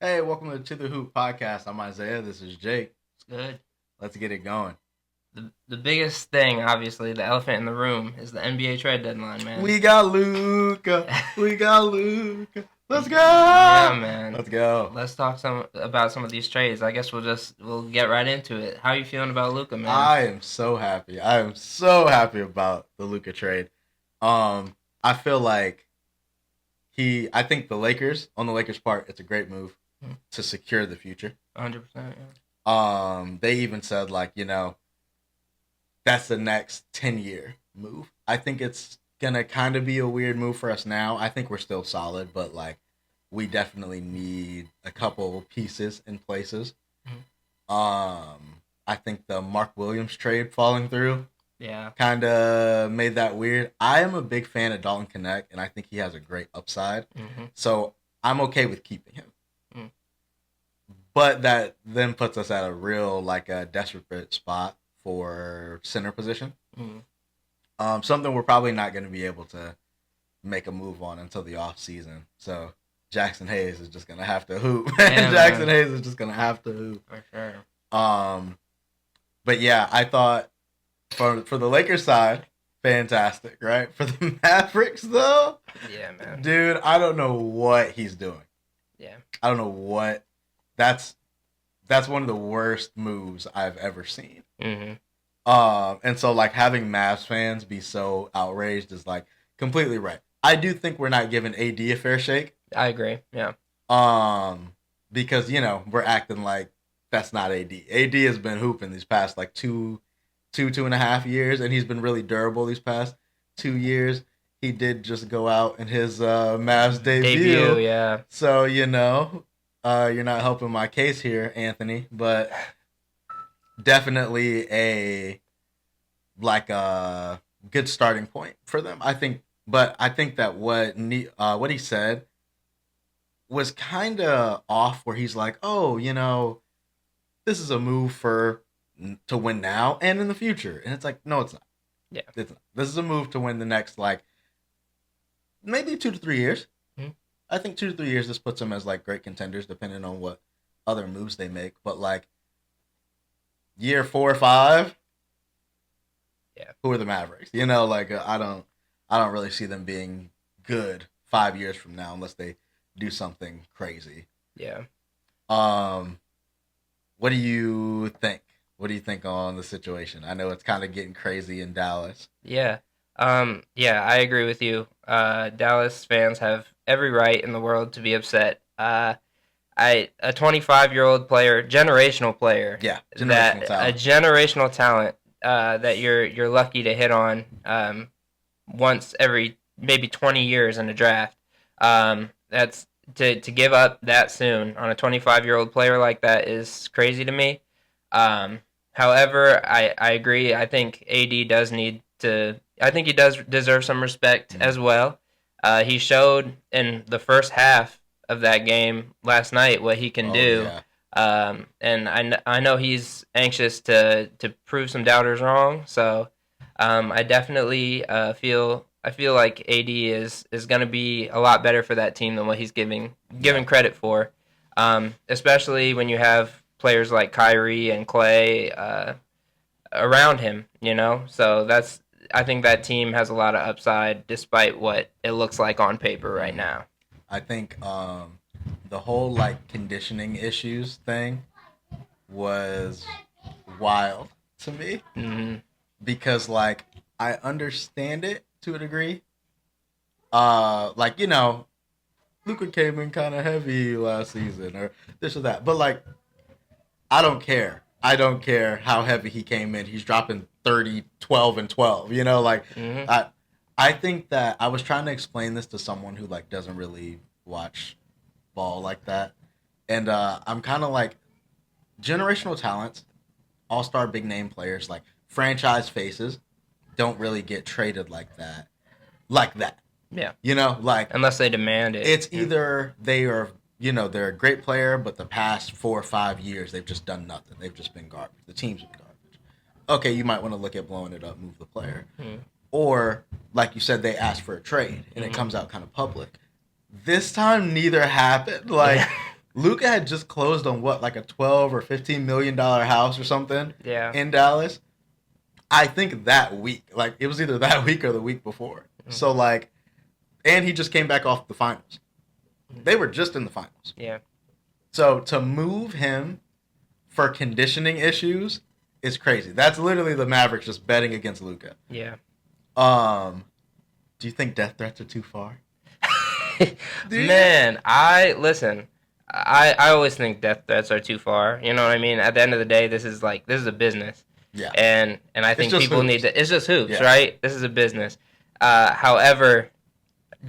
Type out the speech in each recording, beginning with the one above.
Hey, welcome to the Hoop Podcast. I'm Isaiah. This is Jake. It's good. Let's get it going. The biggest thing, obviously, the elephant in the room is the NBA trade deadline, man. We got Luka. We got Luka. Let's Yeah, go. man. Let's go. Let's talk about some of these trades. I guess we'll get right into it. How you feeling about Luka, man? I am so happy. I am so happy about the Luka trade. I feel like I think on the Lakers part, it's a great move to secure the future. 100%. Yeah. They even said that's the next 10-year move. I think it's gonna kind of be a weird move for us now. I think we're still solid, but we definitely need a couple pieces in places. I think the Mark Williams trade falling through Yeah. kind of made that weird. I am a big fan of Dalton Connect, and I think he has a great upside. So I'm okay with keeping him. But that then puts us at a real a desperate spot for center position. Something we're probably not going to be able to make a move on until the off season. So Jackson Hayes is just going to have to hoop. Yeah, Jackson Hayes is just going to have to hoop. For sure. But yeah, I thought for the Lakers side, fantastic, right? For the Mavericks though, Yeah, man. dude, I don't know what he's doing. Yeah. I don't know what. That's one of the worst moves I've ever seen. And so having Mavs fans be so outraged is completely right. I do think we're not giving AD a fair shake. I agree. Yeah. Because we're acting like that's not AD. AD has been hooping these past two and a half years, and he's been really durable these past 2 years. He did just go out in his Mavs debut. Yeah. So you're not helping my case here, Anthony, but definitely a good starting point for them. I think that what he said was kind of off, where he's like, "Oh, this is a move to win now and in the future," and it's like, no, it's not. Yeah, it's not. This is a move to win the next maybe 2 to 3 years. I think 2 to 3 years, this puts them as great contenders, depending on what other moves they make. But year 4 or 5, yeah, who are the Mavericks? I don't really see them being good 5 years from now unless they do something crazy. Yeah. What do you think? What do you think on the situation? I know it's kind of getting crazy in Dallas. Yeah. Yeah, I agree with you. Dallas fans have every right in the world to be upset. A 25-year-old player, generational player. Yeah, generational talent. A generational talent that you're lucky to hit on once every maybe 20 years in a draft. That's to give up that soon on a 25-year-old player like that is crazy to me. However, I agree. I think AD does need to. I think he does deserve some respect as well. He showed in the first half of that game last night what he can do. Yeah. And I know he's anxious to prove some doubters wrong. So I definitely feel like AD is going to be a lot better for that team than what he's given credit for. Especially when you have players like Kyrie and Clay around him, So I think that team has a lot of upside despite what it looks like on paper right now. I think the whole conditioning issues thing was wild to me. Because I understand it to a degree. Luka came in kind of heavy last season or this or that. But I don't care. I don't care how heavy he came in. He's dropping 30, 12, and 12. I think that I was trying to explain this to someone who doesn't really watch ball like that. And I'm kind of generational talents, all-star big name players, franchise faces don't really get traded like that. Yeah. Unless they demand it. It's either they are, they're a great player, but the past 4 or 5 years, they've just done nothing. They've just been garbage. The team's been garbage. Okay, you might want to look at blowing it up, move the player. Or, like you said, they asked for a trade, and it comes out kind of public. This time, neither happened. Luka had just closed on what, like a 12 or $15 million house or something Yeah. in Dallas. I think that week, like it was either that week or the week before. So Hmm. like, and he just came back off the finals. They were just in the finals. Yeah. So to move him for conditioning issues is crazy. That's literally the Mavericks just betting against Luka. Yeah. Um, do you think death threats are too far? Do you? Man, I listen. I always think death threats are too far. You know what I mean? At the end of the day, this is a business, Yeah, and I it's think just people need hoops. to. It's just hoops, Yeah. right? This is a business. However,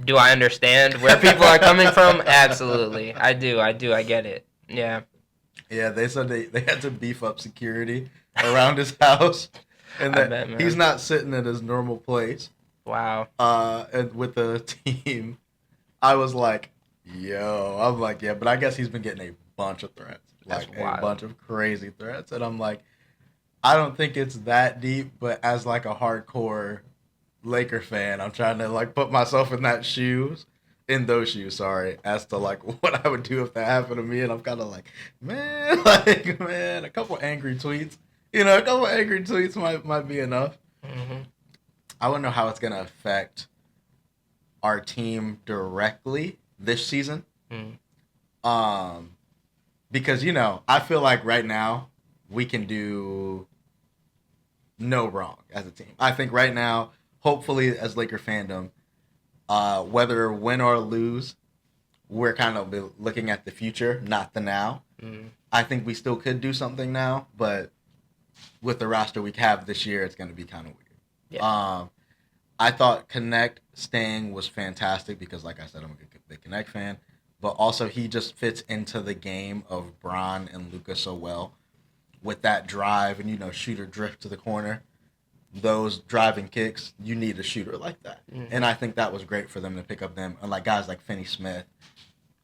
do I understand where people are coming from? Absolutely, I do. I do. I get it. Yeah. Yeah, they said they had to beef up security around his house, and I that bet, he's man. not sitting at his normal place. Wow. And with the team, I was like, yo, I'm like, yeah, but I guess he's been getting a bunch of threats, That's like a wild. bunch of crazy threats, and I'm like, I don't think it's that deep, but as like a hardcore Laker fan, I'm trying to like put myself in those shoes, sorry, as to like what I would do if that happened to me, and I'm kind of like, man, like man, a couple angry tweets, a couple angry tweets might be enough. Hmm. I wouldn't know how it's gonna affect our team directly this season. Mm. Um, because I feel like right now we can do no wrong as a team. I think right now, hopefully, as Laker fandom, whether win or lose, we're kind of looking at the future, not the now. Mm. I think we still could do something now, but with the roster we have this year, it's going to be kind of weird. Yeah. I thought Connect staying was fantastic because, like I said, I'm a big Connect fan, but also he just fits into the game of Bron and Luca so well with that drive and shooter drift to the corner. Those driving kicks, you need a shooter like that, Hmm. and I think that was great for them to pick up them, unlike guys like Finney Smith,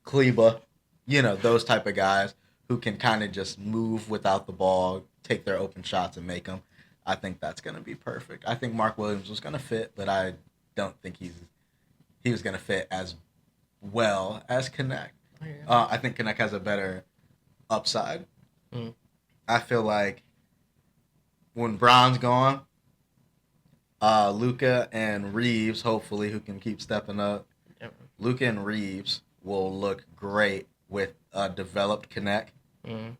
Kleba, those type of guys who can kind of just move without the ball, take their open shots and make them. I think that's going to be perfect. I think Mark Williams was going to fit, but I don't think he was going to fit as well as Connect. Yeah. I think Connect has a better upside. Mm. I feel like when Brown's gone, Luca and Reeves, hopefully, who can keep stepping up, Yeah. Luca and Reeves will look great with a developed Connect. Mm.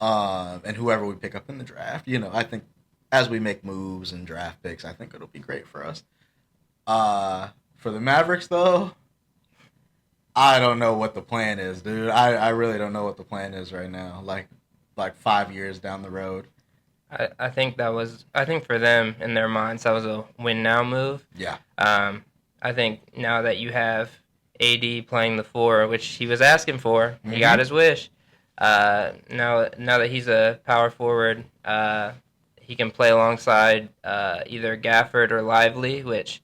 And whoever we pick up in the draft, I think as we make moves and draft picks, I think it'll be great for us. For the Mavericks, though, I don't know what the plan is, dude. I really don't know what the plan is right now. Like 5 years down the road. I think I think for them in their minds that was a win now move. Yeah. Um, I think now that you have AD playing the four, which he was asking for, he got Mm-hmm. his wish. Now that he's a power forward, he can play alongside either Gafford or Lively, which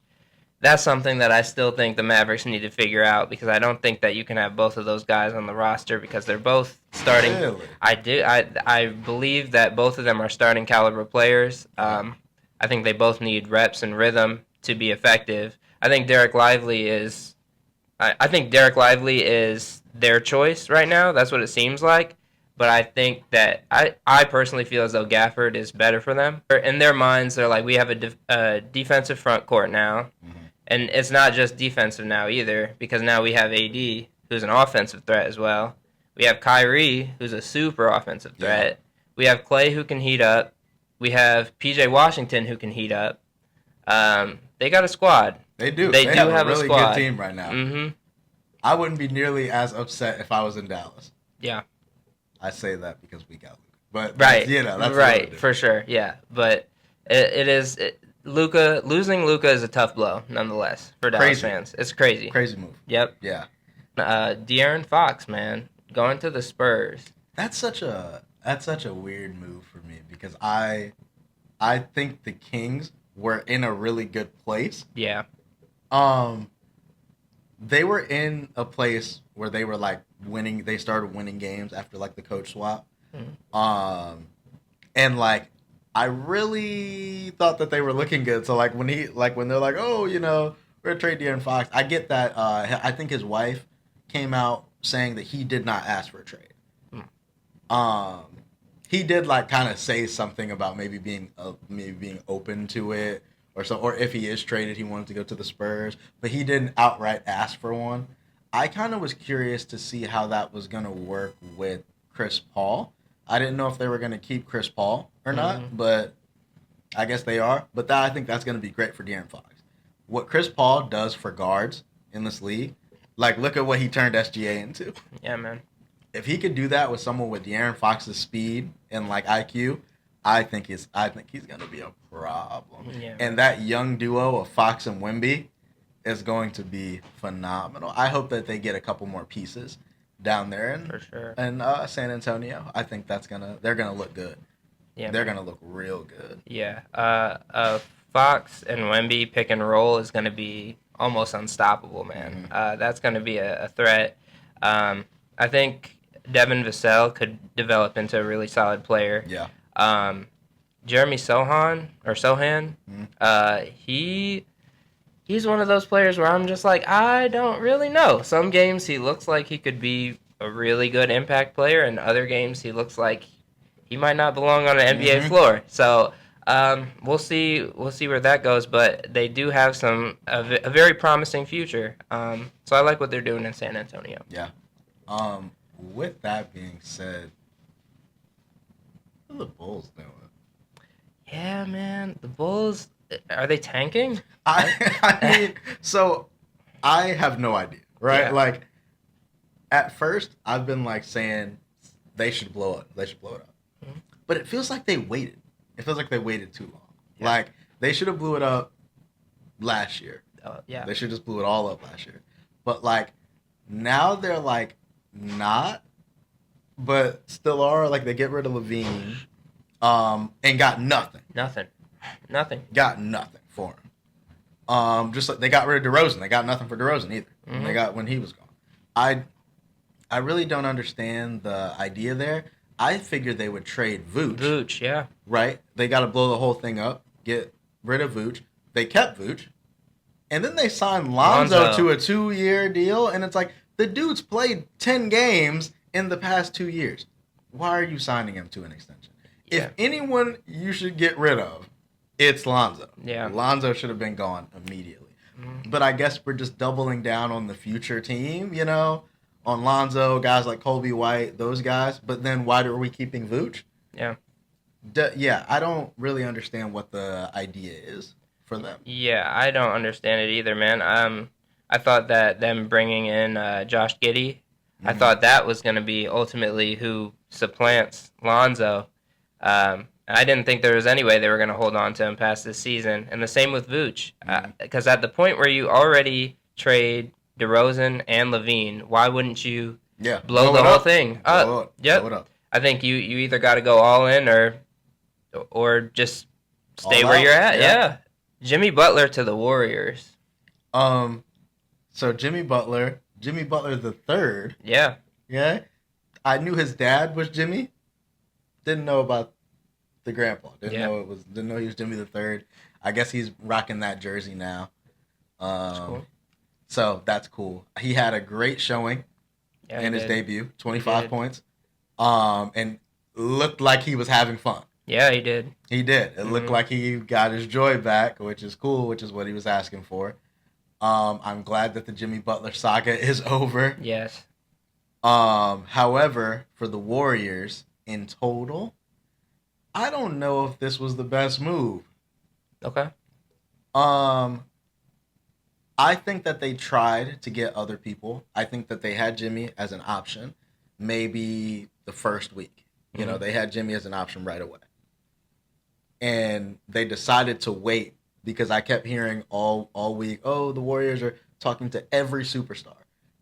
that's something that I still think the Mavericks need to figure out because I don't think that you can have both of those guys on the roster because they're both starting. Really? I believe that both of them are starting caliber players. Okay. I think they both need reps and rhythm to be effective. I think Derek Lively is. I think Derek Lively is their choice right now. That's what it seems like. But I think that I personally feel as though Gafford is better for them. In their minds, they're like, we have a defensive front court now. Mm-hmm. And it's not just defensive now either, because now we have AD, who's an offensive threat as well. We have Kyrie, who's a super offensive Yeah. threat. We have Clay, who can heat up. We have PJ Washington, who can heat up. They got a squad. They do. They They do have have a a really good squad. team right now. Mm-hmm. I wouldn't be nearly as upset if I was in Dallas. Yeah. I say that because we got Luka. But Right. that's right. For sure. Yeah. But it is Luka losing Luka is a tough blow, nonetheless, for Dallas Crazy. fans. It's crazy. Crazy move. Yep. Yeah. De'Aaron Fox, man, going to the Spurs. That's such a weird move for me because I think the Kings were in a really good place. Yeah. Um they were in a place where they were like winning, they started winning games after like the coach swap. Mm. And like I really thought that they were looking good. So like when they're like, "Oh, we're gonna trade De'Aaron Fox." I get that I think his wife came out saying that he did not ask for a trade. Hmm. Um, he did like kind of say something about maybe being open to it or so, or if he is traded, he wanted to go to the Spurs, but he didn't outright ask for one. I kind of was curious to see how that was going to work with Chris Paul. I didn't know if they were going to keep Chris Paul or not, but I guess they are. But I think that's going to be great for De'Aaron Fox. What Chris Paul does for guards in this league, like look at what he turned SGA into. Yeah, man. If he could do that with someone with De'Aaron Fox's speed and like IQ, I think he's gonna be a problem. Yeah, And that young duo of Fox and Wemby is going to be phenomenal. I hope that they get a couple more pieces down there for sure. in San Antonio. I think they're gonna look good. Yeah, they're gonna look real good. Yeah. Fox and Wemby pick and roll is going to be almost unstoppable, man. That's going to be a threat. I think Devin Vassell could develop into a really solid player. Yeah. Jeremy Sohan, he's one of those players where I'm just like, I don't really know. Some games he looks like he could be a really good impact player, and other games he looks like he might not belong on an NBA floor. So we'll see where that goes. But they do have a very promising future. So I like what they're doing in San Antonio. Yeah. With that being said, what are the Bulls doing? Yeah, man. The Bulls, are they tanking? I mean, so I have no idea, right? Yeah. Like, at first, I've been like saying they should blow it. They should blow it up. But it feels like they waited. It feels like they waited too long. Yeah. Like, they should have blew it up last year. Yeah. They should just blew it all up last year. But, like, now they're, like, not, but still are. Like, they get rid of Levine and got nothing. Nothing. Got nothing for him. Just like they got rid of DeRozan. They got nothing for DeRozan either. When he was gone. I really don't understand the idea there. I figured they would trade Vooch. Vooch, yeah. Right? They got to blow the whole thing up, get rid of Vooch. They kept Vooch. And then they signed Lonzo to a 2-year deal. And it's like, the dude's played 10 games in the past 2 years. Why are you signing him to an extension? Yeah. If anyone you should get rid of, it's Lonzo. Yeah. Lonzo should have been gone immediately. But I guess we're just doubling down on the future team, you know? On Lonzo, guys like Colby White, those guys. But then why are we keeping Vooch? Yeah. Yeah, I don't really understand what the idea is for them. Yeah, I don't understand it either, man. I thought that them bringing in Josh Giddey, I thought that was going to be ultimately who supplants Lonzo. I didn't think there was any way they were going to hold on to him past this season. And the same with Vooch. Because at the point where you already trade DeRozan and Levine, why wouldn't you blow the whole thing up? Yep. Blow it up. I think you either got to go all in or just stay where you're at. Yeah. Jimmy Butler to the Warriors. So Jimmy Butler the third. Yeah. Yeah. I knew his dad was Jimmy. Didn't know about the grandpa. Didn't know he was Jimmy the third. I guess he's rocking that jersey now. That's cool. So that's cool. He had a great showing in his debut, 25 points, and looked like he was having fun. Yeah, he did. He did. It looked like he got his joy back, which is cool, which is what he was asking for. I'm glad that the Jimmy Butler saga is over. Yes. However, for the Warriors in total, I don't know if this was the best move. Okay. I think that they tried to get other people. I think that they had Jimmy as an option maybe the first week. You know, they had Jimmy as an option right away. And they decided to wait because I kept hearing all week, oh, the Warriors are talking to every superstar.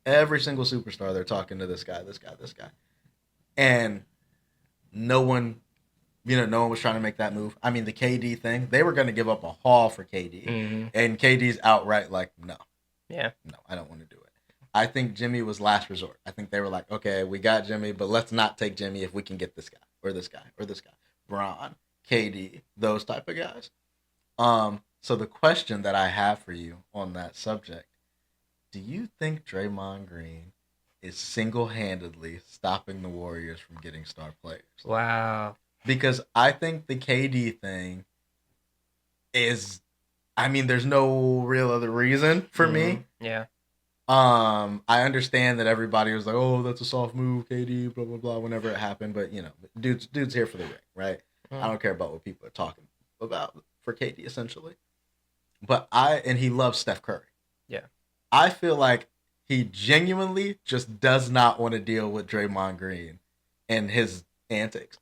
Every single superstar, they're talking to this guy. And no one was trying to make that move. I mean, the KD thing, they were going to give up a haul for KD. And KD's outright like, no. Yeah. No, I don't want to do it. I think Jimmy was last resort. I think they were like, okay, we got Jimmy, but let's not take Jimmy if we can get this guy or this guy or this guy. Bron, KD, those type of guys. So the question that I have for you on that subject, do you think Draymond Green is single-handedly stopping the Warriors from getting star players. Wow. Because I think the KD thing is, I mean, there's no real other reason for me. Yeah. I understand that everybody was like, "Oh, that's a soft move, KD," blah blah blah. Whenever it happened, but dude's here for the ring, right? I don't care about what people are talking about for KD essentially. But he loves Steph Curry. Yeah. I feel like he genuinely just does not want to deal with Draymond Green and his antics,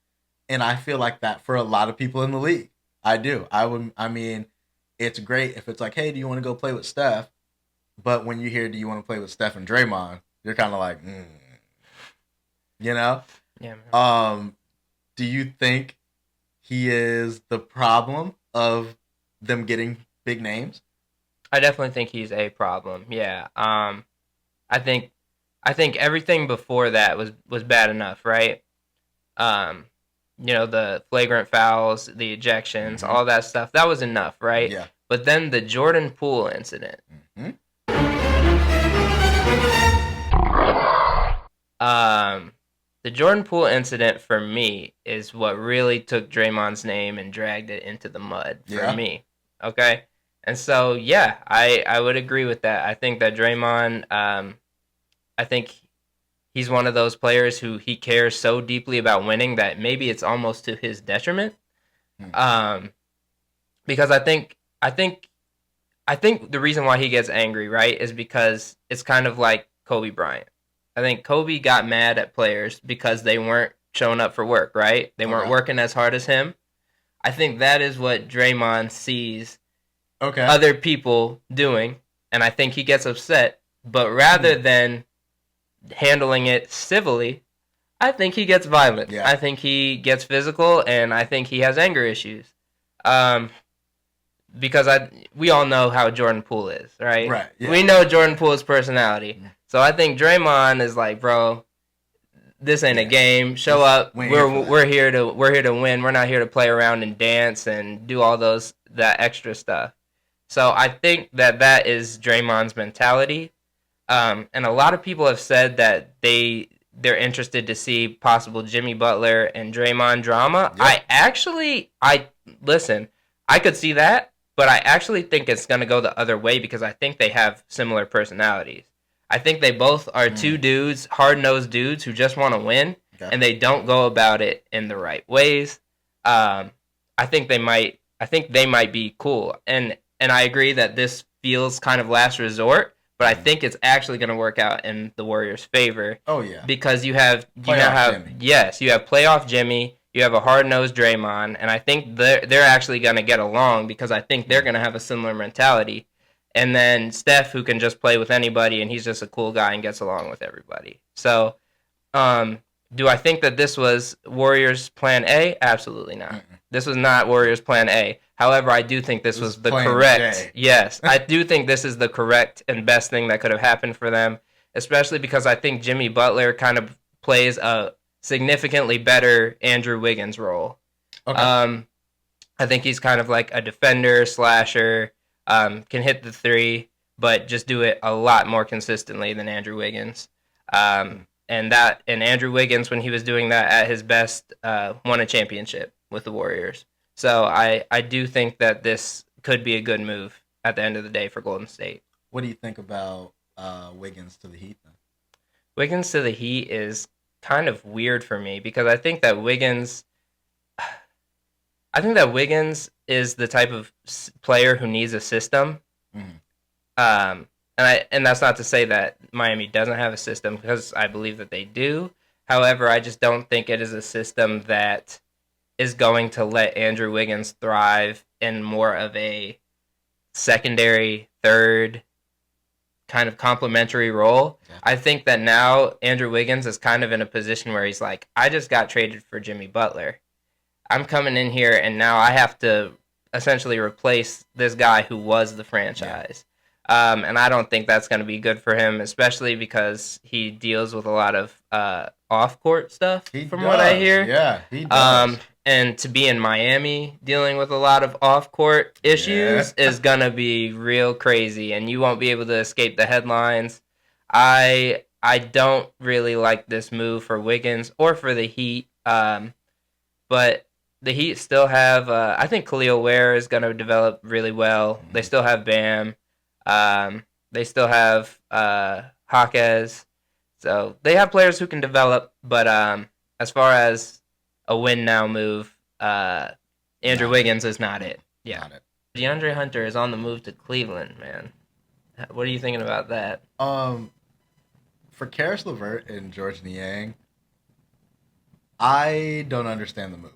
and I feel like that for a lot of people in the league. I do. I mean, it's great if it's like, "Hey, do you want to go play with Steph?" But when you hear, "Do you want to play with Steph and Draymond?" You're kind of like, you know? Yeah. Man. Do you think he is the problem of them getting big names? I definitely think he's a problem. Yeah. I think everything before that was bad enough, right? The flagrant fouls, the ejections, all that stuff. That was enough, right? Yeah. But then the Jordan Poole incident. Mm-hmm. The Jordan Poole incident for me is what really took Draymond's name and dragged it into the mud for me. Okay? And so, yeah, I would agree with that. I think that Draymond, I think he's one of those players who he cares so deeply about winning that maybe it's almost to his detriment. Because I think the reason why he gets angry, right, is because it's kind of like Kobe Bryant. I think Kobe got mad at players because they weren't showing up for work, right? They weren't working as hard as him. I think that is what Draymond sees other people doing, and I think he gets upset. But rather than handling it civilly, I think he gets violent. Yeah. I think he gets physical, and I think he has anger issues. Because we all know how Jordan Poole is, right? Right. Yeah. We know Jordan Poole's personality. So I think Draymond is like, bro, this ain't a game. Show up. We're here to win. We're not here to play around and dance and do all that extra stuff. So I think that is Draymond's mentality. And a lot of people have said that they're interested to see possible Jimmy Butler and Draymond drama. Yep. Listen, I could see that, but I actually think it's going to go the other way because I think they have similar personalities. I think they both are two dudes, hard-nosed dudes who just want to win, and they don't go about it in the right ways. I think they might be cool, and I agree that this feels kind of last resort, but I think it's actually going to work out in the Warriors' favor. Oh yeah, because you have playoff Jimmy, you have a hard-nosed Draymond, and I think they're actually going to get along because I think they're going to have a similar mentality. And then Steph, who can just play with anybody, and he's just a cool guy and gets along with everybody. So, do I think that this was Warriors' plan A? Absolutely not. This was not Warriors' plan A. However, I do think this was the correct. Yes, I do think this is the correct and best thing that could have happened for them, especially because I think Jimmy Butler kind of plays a significantly better Andrew Wiggins role. Okay. I think he's kind of like a defender, slasher. Can hit the three, but just do it a lot more consistently than Andrew Wiggins. And Andrew Wiggins, when he was doing that at his best, won a championship with the Warriors. So I do think that this could be a good move at the end of the day for Golden State. What do you think about Wiggins to the Heat then? Wiggins to the Heat is kind of weird for me because I think that Wiggins is the type of player who needs a system. And that's not to say that Miami doesn't have a system because I believe that they do. However, I just don't think it is a system that is going to let Andrew Wiggins thrive in more of a secondary, third kind of complementary role. Yeah. I think that now Andrew Wiggins is kind of in a position where he's like, I just got traded for Jimmy Butler. I'm coming in here and now I have to essentially replace this guy who was the franchise. Yeah. And I don't think that's going to be good for him, especially because he deals with a lot of off-court stuff what I hear. Yeah, he does. And to be in Miami dealing with a lot of off-court issues is going to be real crazy, and you won't be able to escape the headlines. I I don't really like this move for Wiggins or for the Heat. But the Heat still have. I think Khalil Ware is going to develop really well. They still have Bam. They still have Hawkes. So they have players who can develop. But as far as a win now move, Andrew Not it. Wiggins is not it. Yeah. Not it. DeAndre Hunter is on the move to Cleveland, man. What are you thinking about that? For Karis LeVert and George Niang, I don't understand the move.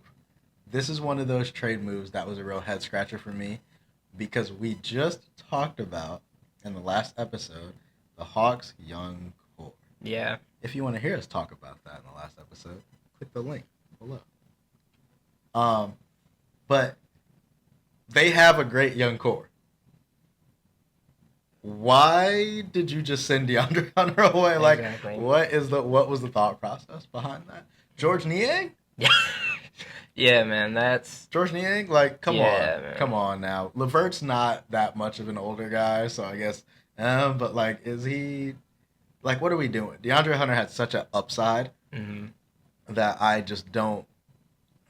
This is one of those trade moves that was a real head scratcher for me because we just talked about in the last episode the Hawks' young core. Yeah. If you want to hear us talk about that in the last episode, click the link below. But they have a great young core. Why did you just send DeAndre Hunter away? Like, Exactly. what was the thought process behind that? George Niang? Yeah. Yeah, man. That's George Niang? Like, come Yeah, on. man. Come on now. Levert's not that much of an older guy, so I guess but like is he like what are we doing? DeAndre Hunter had such an upside that I just don't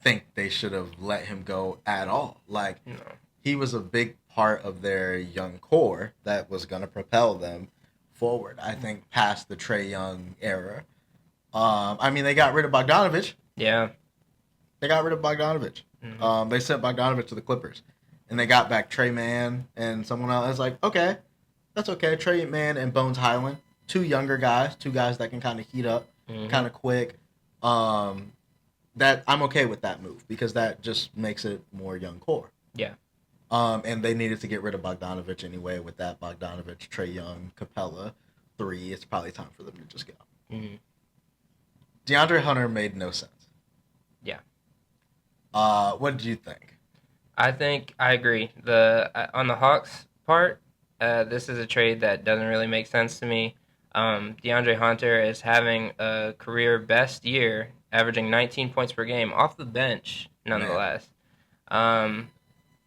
think they should have let him go at all. Like no. he was a big part of their young core that was going to propel them forward. I think past the Trae Young era. I mean, they got rid of Bogdanovich. Yeah. They got rid of Bogdanovich. They sent Bogdanovich to the Clippers, and they got back Trey Mann and someone else. It's like, okay, that's okay. Trey Mann and Bones Highland, two younger guys, two guys that can kind of heat up, kind of quick. That I'm okay with that move because that just makes it more young core. Yeah. And they needed to get rid of Bogdanovich anyway. With that Bogdanovich, Trae Young, Capella, 3, it's probably time for them to just go. DeAndre Hunter made no sense. Yeah. What did you think? I think I agree. On the Hawks part, this is a trade that doesn't really make sense to me. DeAndre Hunter is having a career best year, averaging 19 points per game off the bench, nonetheless.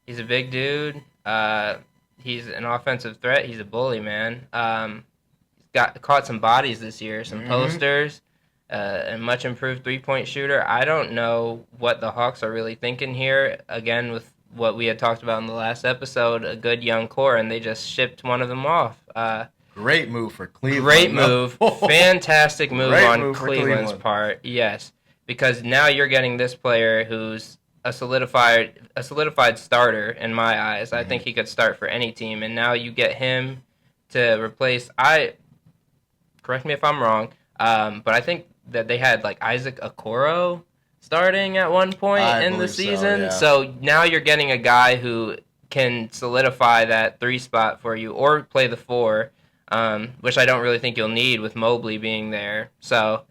He's a big dude. He's an offensive threat. He's a bully, man. He's caught some bodies this year, some posters. A much improved 3-point shooter. I don't know what the Hawks are really thinking here. Again, with what we had talked about in the last episode, a good young core, and they just shipped one of them off. Great move for Cleveland. Great move. Fantastic move Great on move for Cleveland's Cleveland. part. Yes, because now you're getting this player who's a solidified starter in my eyes. I think he could start for any team, and now you get him to replace. Correct me if I'm wrong, but I think that they had like Isaac Okoro starting at one point I in the believe so, season. yeah. So now you're getting a guy who can solidify that 3 spot for you or play the 4, which I don't really think you'll need with Mobley being there. So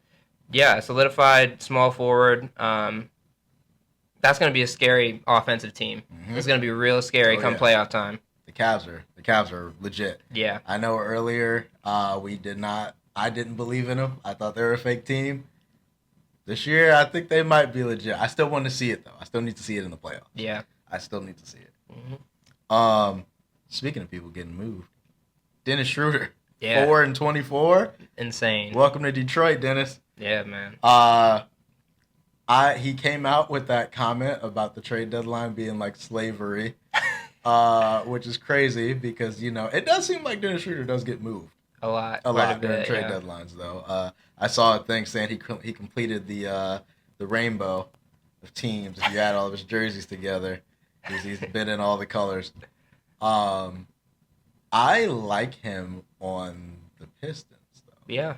yeah, solidified small forward. That's going to be a scary offensive team. It's going to be real scary come playoff time. The Cavs are legit. Yeah. I know earlier I didn't believe in them. I thought they were a fake team. This year, I think they might be legit. I still want to see it, though. I still need to see it in the playoffs. Yeah. I still need to see it. Speaking of people getting moved, Dennis Schroeder, 4-24. Insane. Welcome to Detroit, Dennis. Yeah, man. He came out with that comment about the trade deadline being like slavery, which is crazy because, it does seem like Dennis Schroeder does get moved. A lot During trade deadlines, though. I saw a thing saying he completed the rainbow of teams. If you add all of his jerseys together, he's been in all the colors. I like him on the Pistons, though. Yeah.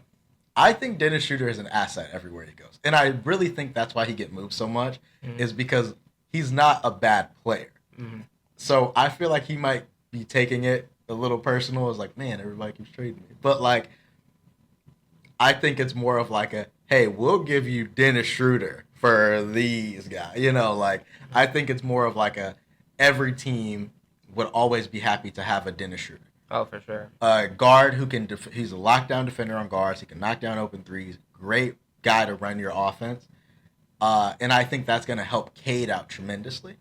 I think Dennis Schroeder is an asset everywhere he goes. And I really think that's why he gets moved so much, is because he's not a bad player. So I feel like he might be taking it a little personal. It's like, man, everybody keeps trading me. But, like, I think it's more of like a, hey, we'll give you Dennis Schroeder for these guys. I think it's more of like every team would always be happy to have a Dennis Schroeder. Oh, for sure. A guard who can, he's a lockdown defender on guards. He can knock down open threes. Great guy to run your offense. And I think that's going to help Cade out tremendously.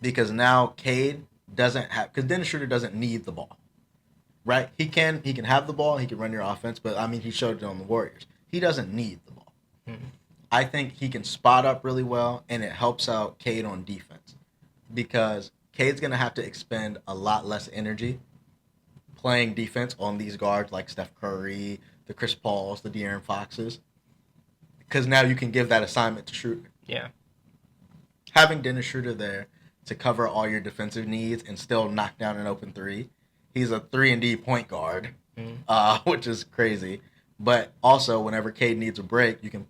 Because now Cade doesn't have, because Dennis Schroeder doesn't need the ball. right? He can have the ball, he can run your offense, but I mean he showed it on the Warriors. He doesn't need the ball. Mhm. I think he can spot up really well, and it helps out Cade on defense because Cade's gonna have to expend a lot less energy playing defense on these guards like Steph Curry, the Chris Pauls, the De'Aaron Foxes, because now you can give that assignment to Schroeder. Yeah. Having Dennis Schroeder there to cover all your defensive needs and still knock down an open three. He's a 3-and-D point guard, which is crazy. But also, whenever Cade needs a break, you can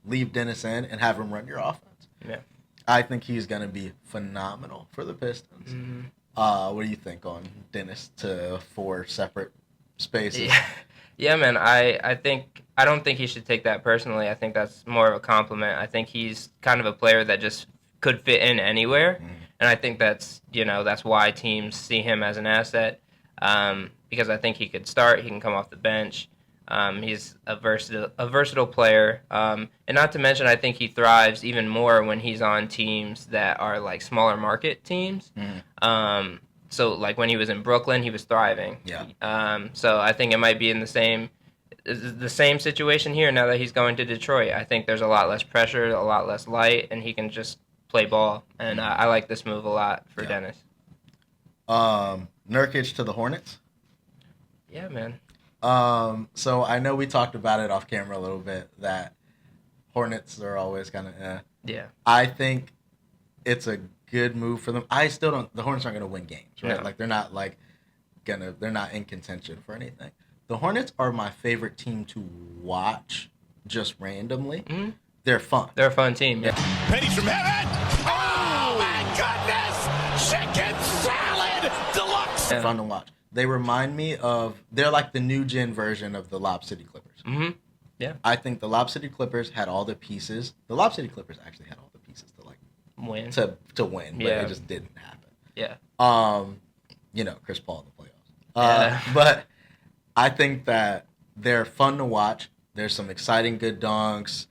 leave Dennis in and have him run your offense. Yeah. I think he's going to be phenomenal for the Pistons. Mm-hmm. What do you think on Dennis to 4 separate spaces? Yeah, man. I don't think he should take that personally. I think that's more of a compliment. I think he's kind of a player that just could fit in anywhere, and I think that's why teams see him as an asset. Because I think he could start, he can come off the bench. He's a versatile player, and not to mention, I think he thrives even more when he's on teams that are like smaller market teams. So like when he was in Brooklyn, he was thriving. Yeah. So I think it might be in the same situation here now that he's going to Detroit. I think there's a lot less pressure, a lot less light, and he can just play ball. And I like this move a lot for Dennis. Nurkic to the Hornets. Yeah, man. So I know we talked about it off camera a little bit that Hornets are always kind of Yeah. I think it's a good move for them. I still don't. The Hornets aren't going to win games, right? No. Like they're not they're not in contention for anything. The Hornets are my favorite team to watch just randomly. Mm-hmm. They're fun. They're a fun team. Yeah. Pennies from heaven. Oh my goodness! Chicken salad deluxe. They're fun to watch. They remind me they're like the new gen version of the Lob City Clippers. Mm-hmm. Yeah. I think the Lob City Clippers had all the pieces. The Lob City Clippers actually had all the pieces to like Win. to win, but it just didn't happen. Yeah. Chris Paul in the playoffs. But I think that they're fun to watch. There's some exciting good dunks,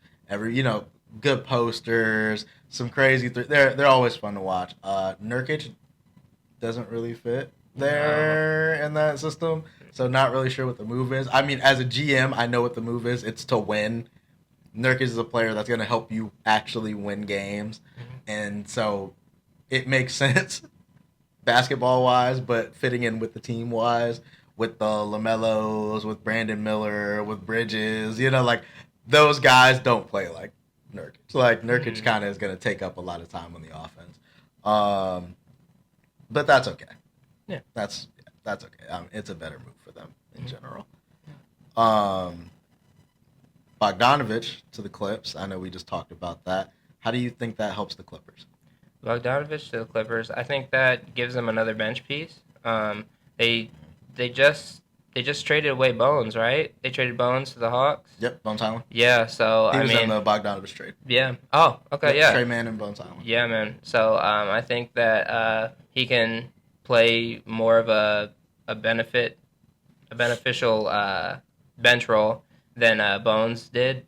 good posters, some crazy they're always fun to watch. Nurkic doesn't really fit there in that system, so not really sure what the move is. I mean, as a GM, I know what the move is. It's to win. Nurkic is a player that's going to help you actually win games, and so it makes sense basketball-wise, but fitting in with the team-wise, with the LaMelos, with Brandon Miller, with Bridges, like those guys don't play like Nurkic. So like Nurkic kind of is going to take up a lot of time on the offense, but that's okay. Yeah, that's okay. It's a better move for them in general. Bogdanovich to the Clips. I know we just talked about that. How do you think that helps the Clippers? Bogdanovich to the Clippers. I think that gives them another bench piece. They just traded away Bones, right? They traded Bones to the Hawks. Yep, Bones Highland. Yeah, so he was in the Bogdanovich trade. Yeah. Oh, okay, yep, Trey Mann and Bones Highland. Yeah, man. So I think that he can play more of a beneficial bench role than Bones did.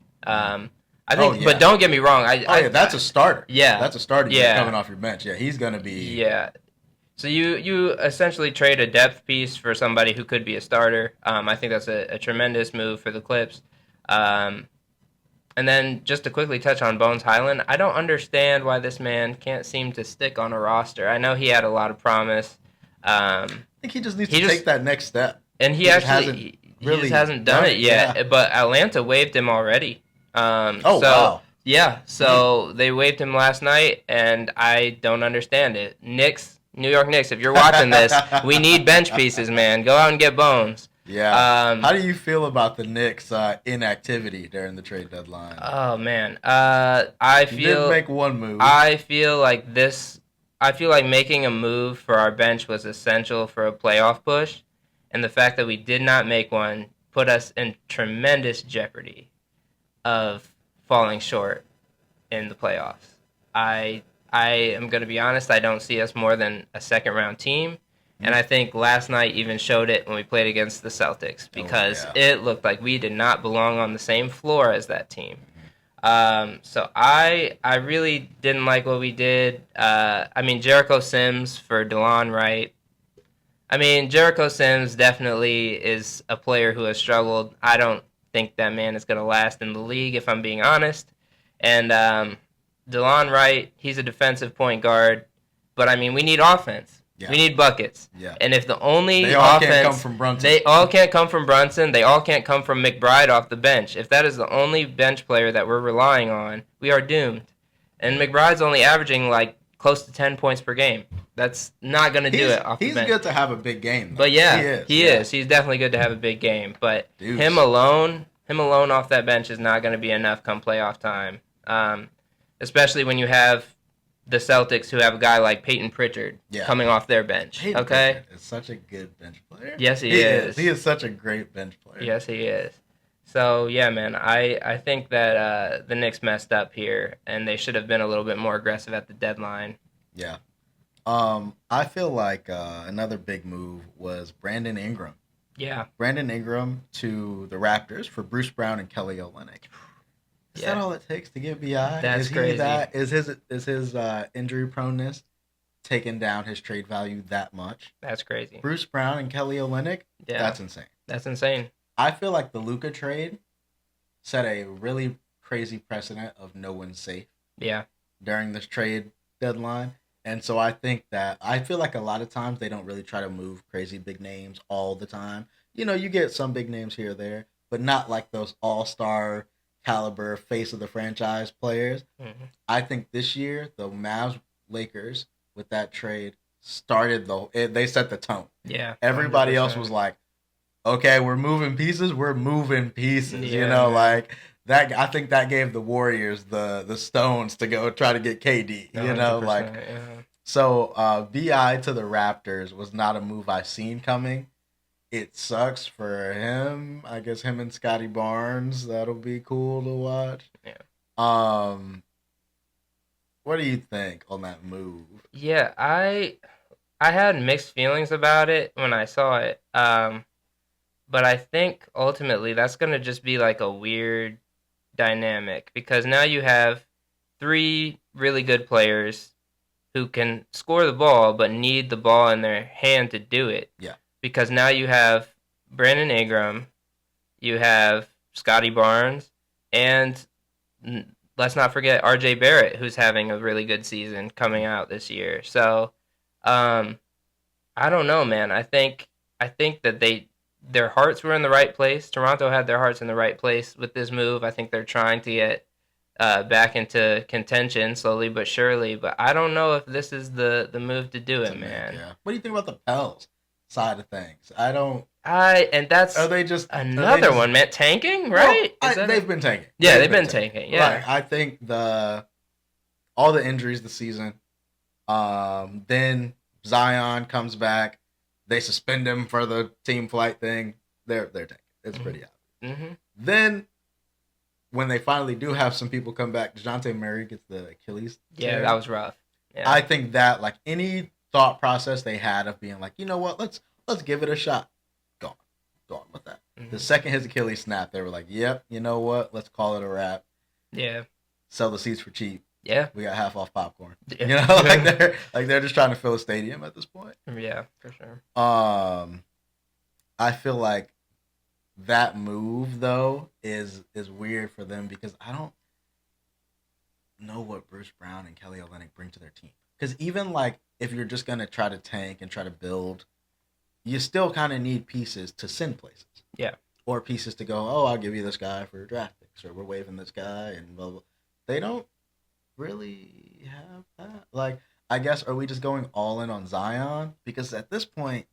I think, but don't get me wrong. That's a starter. Yeah, that's a starter. Coming off your bench. Yeah, he's gonna be. Yeah. So you essentially trade a depth piece for somebody who could be a starter. I think that's a tremendous move for the Clips. And then just to quickly touch on Bones Highland, I don't understand why this man can't seem to stick on a roster. I know he had a lot of promise. I think he just needs to take that next step. And he just hasn't done it yet. Yeah. But Atlanta waived him already. Wow. Yeah, so they waived him last night, and I don't understand it. New York Knicks, if you're watching this, we need bench pieces, man. Go out and get Bones. Yeah. How do you feel about the Knicks' inactivity during the trade deadline? Oh man, I feel didn't make one move. I feel like making a move for our bench was essential for a playoff push, and the fact that we did not make one put us in tremendous jeopardy of falling short in the playoffs. I am going to be honest, I don't see us more than a second round team. And I think last night even showed it when we played against the Celtics because it looked like we did not belong on the same floor as that team. So I really didn't like what we did. Jericho Sims for DeLon Wright. I mean, Jericho Sims definitely is a player who has struggled. I don't think that man is going to last in the league, if I'm being honest. And DeLon Wright, he's a defensive point guard. But, I mean, we need offense. Yeah. We need buckets. Yeah. And if the only They all offense... can't come from Brunson. They all can't come from Brunson. They all can't come from McBride off the bench. If that is the only bench player that we're relying on, we are doomed. And McBride's only averaging, like, close to 10 points per game. That's not going to do it off the bench. He's good to have a big game, though. But yeah, he is. He's definitely good to have a big game. But Deuce. him alone off that bench is not going to be enough come playoff time. Especially when you have the Celtics who have a guy like Peyton Pritchard coming off their bench. Peyton Pritchard is such a good bench player. Yes, he is. He is such a great bench player. Yes, he is. So, yeah, man, I think that the Knicks messed up here, and they should have been a little bit more aggressive at the deadline. Yeah. I feel like another big move was Brandon Ingram. Yeah. Brandon Ingram to the Raptors for Bruce Brown and Kelly Olynyk. Is that all it takes to get BI? That's crazy. Is his injury proneness taking down his trade value that much? That's crazy. Bruce Brown and Kelly Olynyk? Yeah. That's insane. That's insane. I feel like the Luka trade set a really crazy precedent of no one's safe. Yeah. During this trade deadline. And so I feel like a lot of times they don't really try to move crazy big names all the time. You know, you get some big names here or there, but not like those all-star caliber face of the franchise players. Mm-hmm. I think this year the Mavs Lakers with that trade they set the tone. Yeah. Everybody 100%. else was like, okay, we're moving pieces. Yeah, you know, like that. I think that gave the Warriors the stones to go try to get KD. You know, like so. Bi to the Raptors was not a move I seen coming. It sucks for him. I guess him and Scotty Barnes. That'll be cool to watch. Yeah. What do you think on that move? Yeah, I had mixed feelings about it when I saw it. But I think ultimately that's going to just be like a weird dynamic because now you have three really good players who can score the ball but need the ball in their hand to do it. Yeah. Because now you have Brandon Ingram, you have Scotty Barnes, and let's not forget RJ Barrett, who's having a really good season coming out this year. So, I don't know, man. I think that their hearts were in the right place. Toronto had their hearts in the right place with this move. I think they're trying to get back into contention slowly but surely. But I don't know if this is the move to do it, man. Yeah. What do you think about the Pels side of things? And that's another one, man. Tanking, right? They've been tanking. Yeah, they've been tanking. Yeah, like, I think all the injuries this season. Then Zion comes back. They suspend him for the team flight thing. They're tanking. It's pretty obvious. Mm-hmm. Then when they finally do have some people come back, DeJounte Murray gets the Achilles. Yeah, that was rough. Yeah. I think that like any thought process they had of being like, you know what, let's give it a shot. Gone with that. Mm-hmm. The second his Achilles snapped, they were like, yep, you know what, let's call it a wrap. Yeah. Sell the seats for cheap. Yeah. We got half off popcorn. Yeah. You know, they're just trying to fill a stadium at this point. Yeah, for sure. I feel like that move though is weird for them because I don't know what Bruce Brown and Kelly Olynyk bring to their team. Because even like if you're just gonna try to tank and try to build, you still kind of need pieces to send places. Yeah. Or pieces to go, oh, I'll give you this guy for draft picks, or we're waiving this guy, and blah, blah. They don't really have that. Like, I guess, are we just going all in on Zion? Because at this point,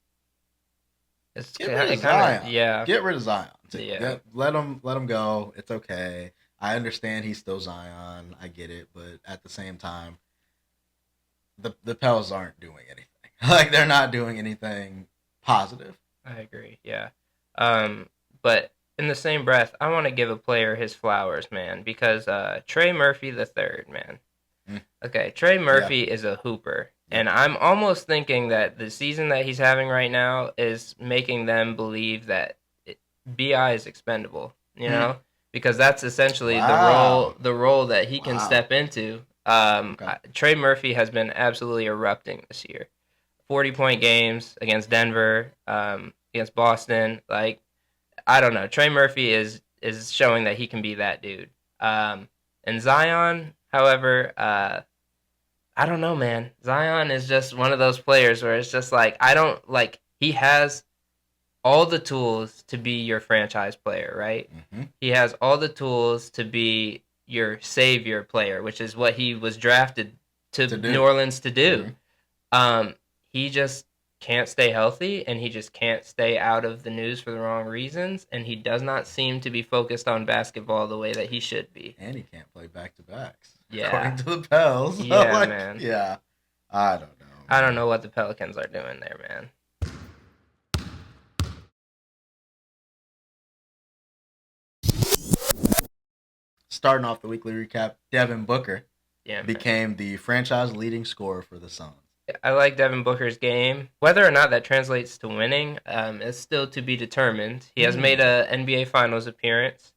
get rid of Zion. Yeah. Get rid of Zion. Yeah. Let him go. It's okay. I understand he's still Zion. I get it. But at the same time, the Pels aren't doing anything. Like, they're not doing anything positive. I agree. Yeah. But in the same breath, I want to give a player his flowers, man, because Trey Murphy the third, man. Okay, Trey Murphy is a hooper, and I'm almost thinking that the season that he's having right now is making them believe that BI is expendable, you know, because that's essentially the role that he can step into. Trey Murphy has been absolutely erupting this year. 40-point games against Denver, against Boston. Like, I don't know. Trey Murphy is showing that he can be that dude. And Zion, however, I don't know, man. Zion is just one of those players where it's just like I don't like. He has all the tools to be your franchise player, right? Mm-hmm. He has all the tools to be your savior player, which is what he was drafted to New Orleans to do. Mm-hmm. He just can't stay healthy, and he just can't stay out of the news for the wrong reasons, and he does not seem to be focused on basketball the way that he should be. And he can't play back-to-backs. Yeah. According to the Pels. Yeah, like, man. Yeah. I don't know. Man. I don't know what the Pelicans are doing there, man. Starting off the weekly recap, Devin Booker became man. the franchise leading scorer for the Suns. I like Devin Booker's game. Whether or not that translates to winning is still to be determined. He has made a NBA Finals appearance.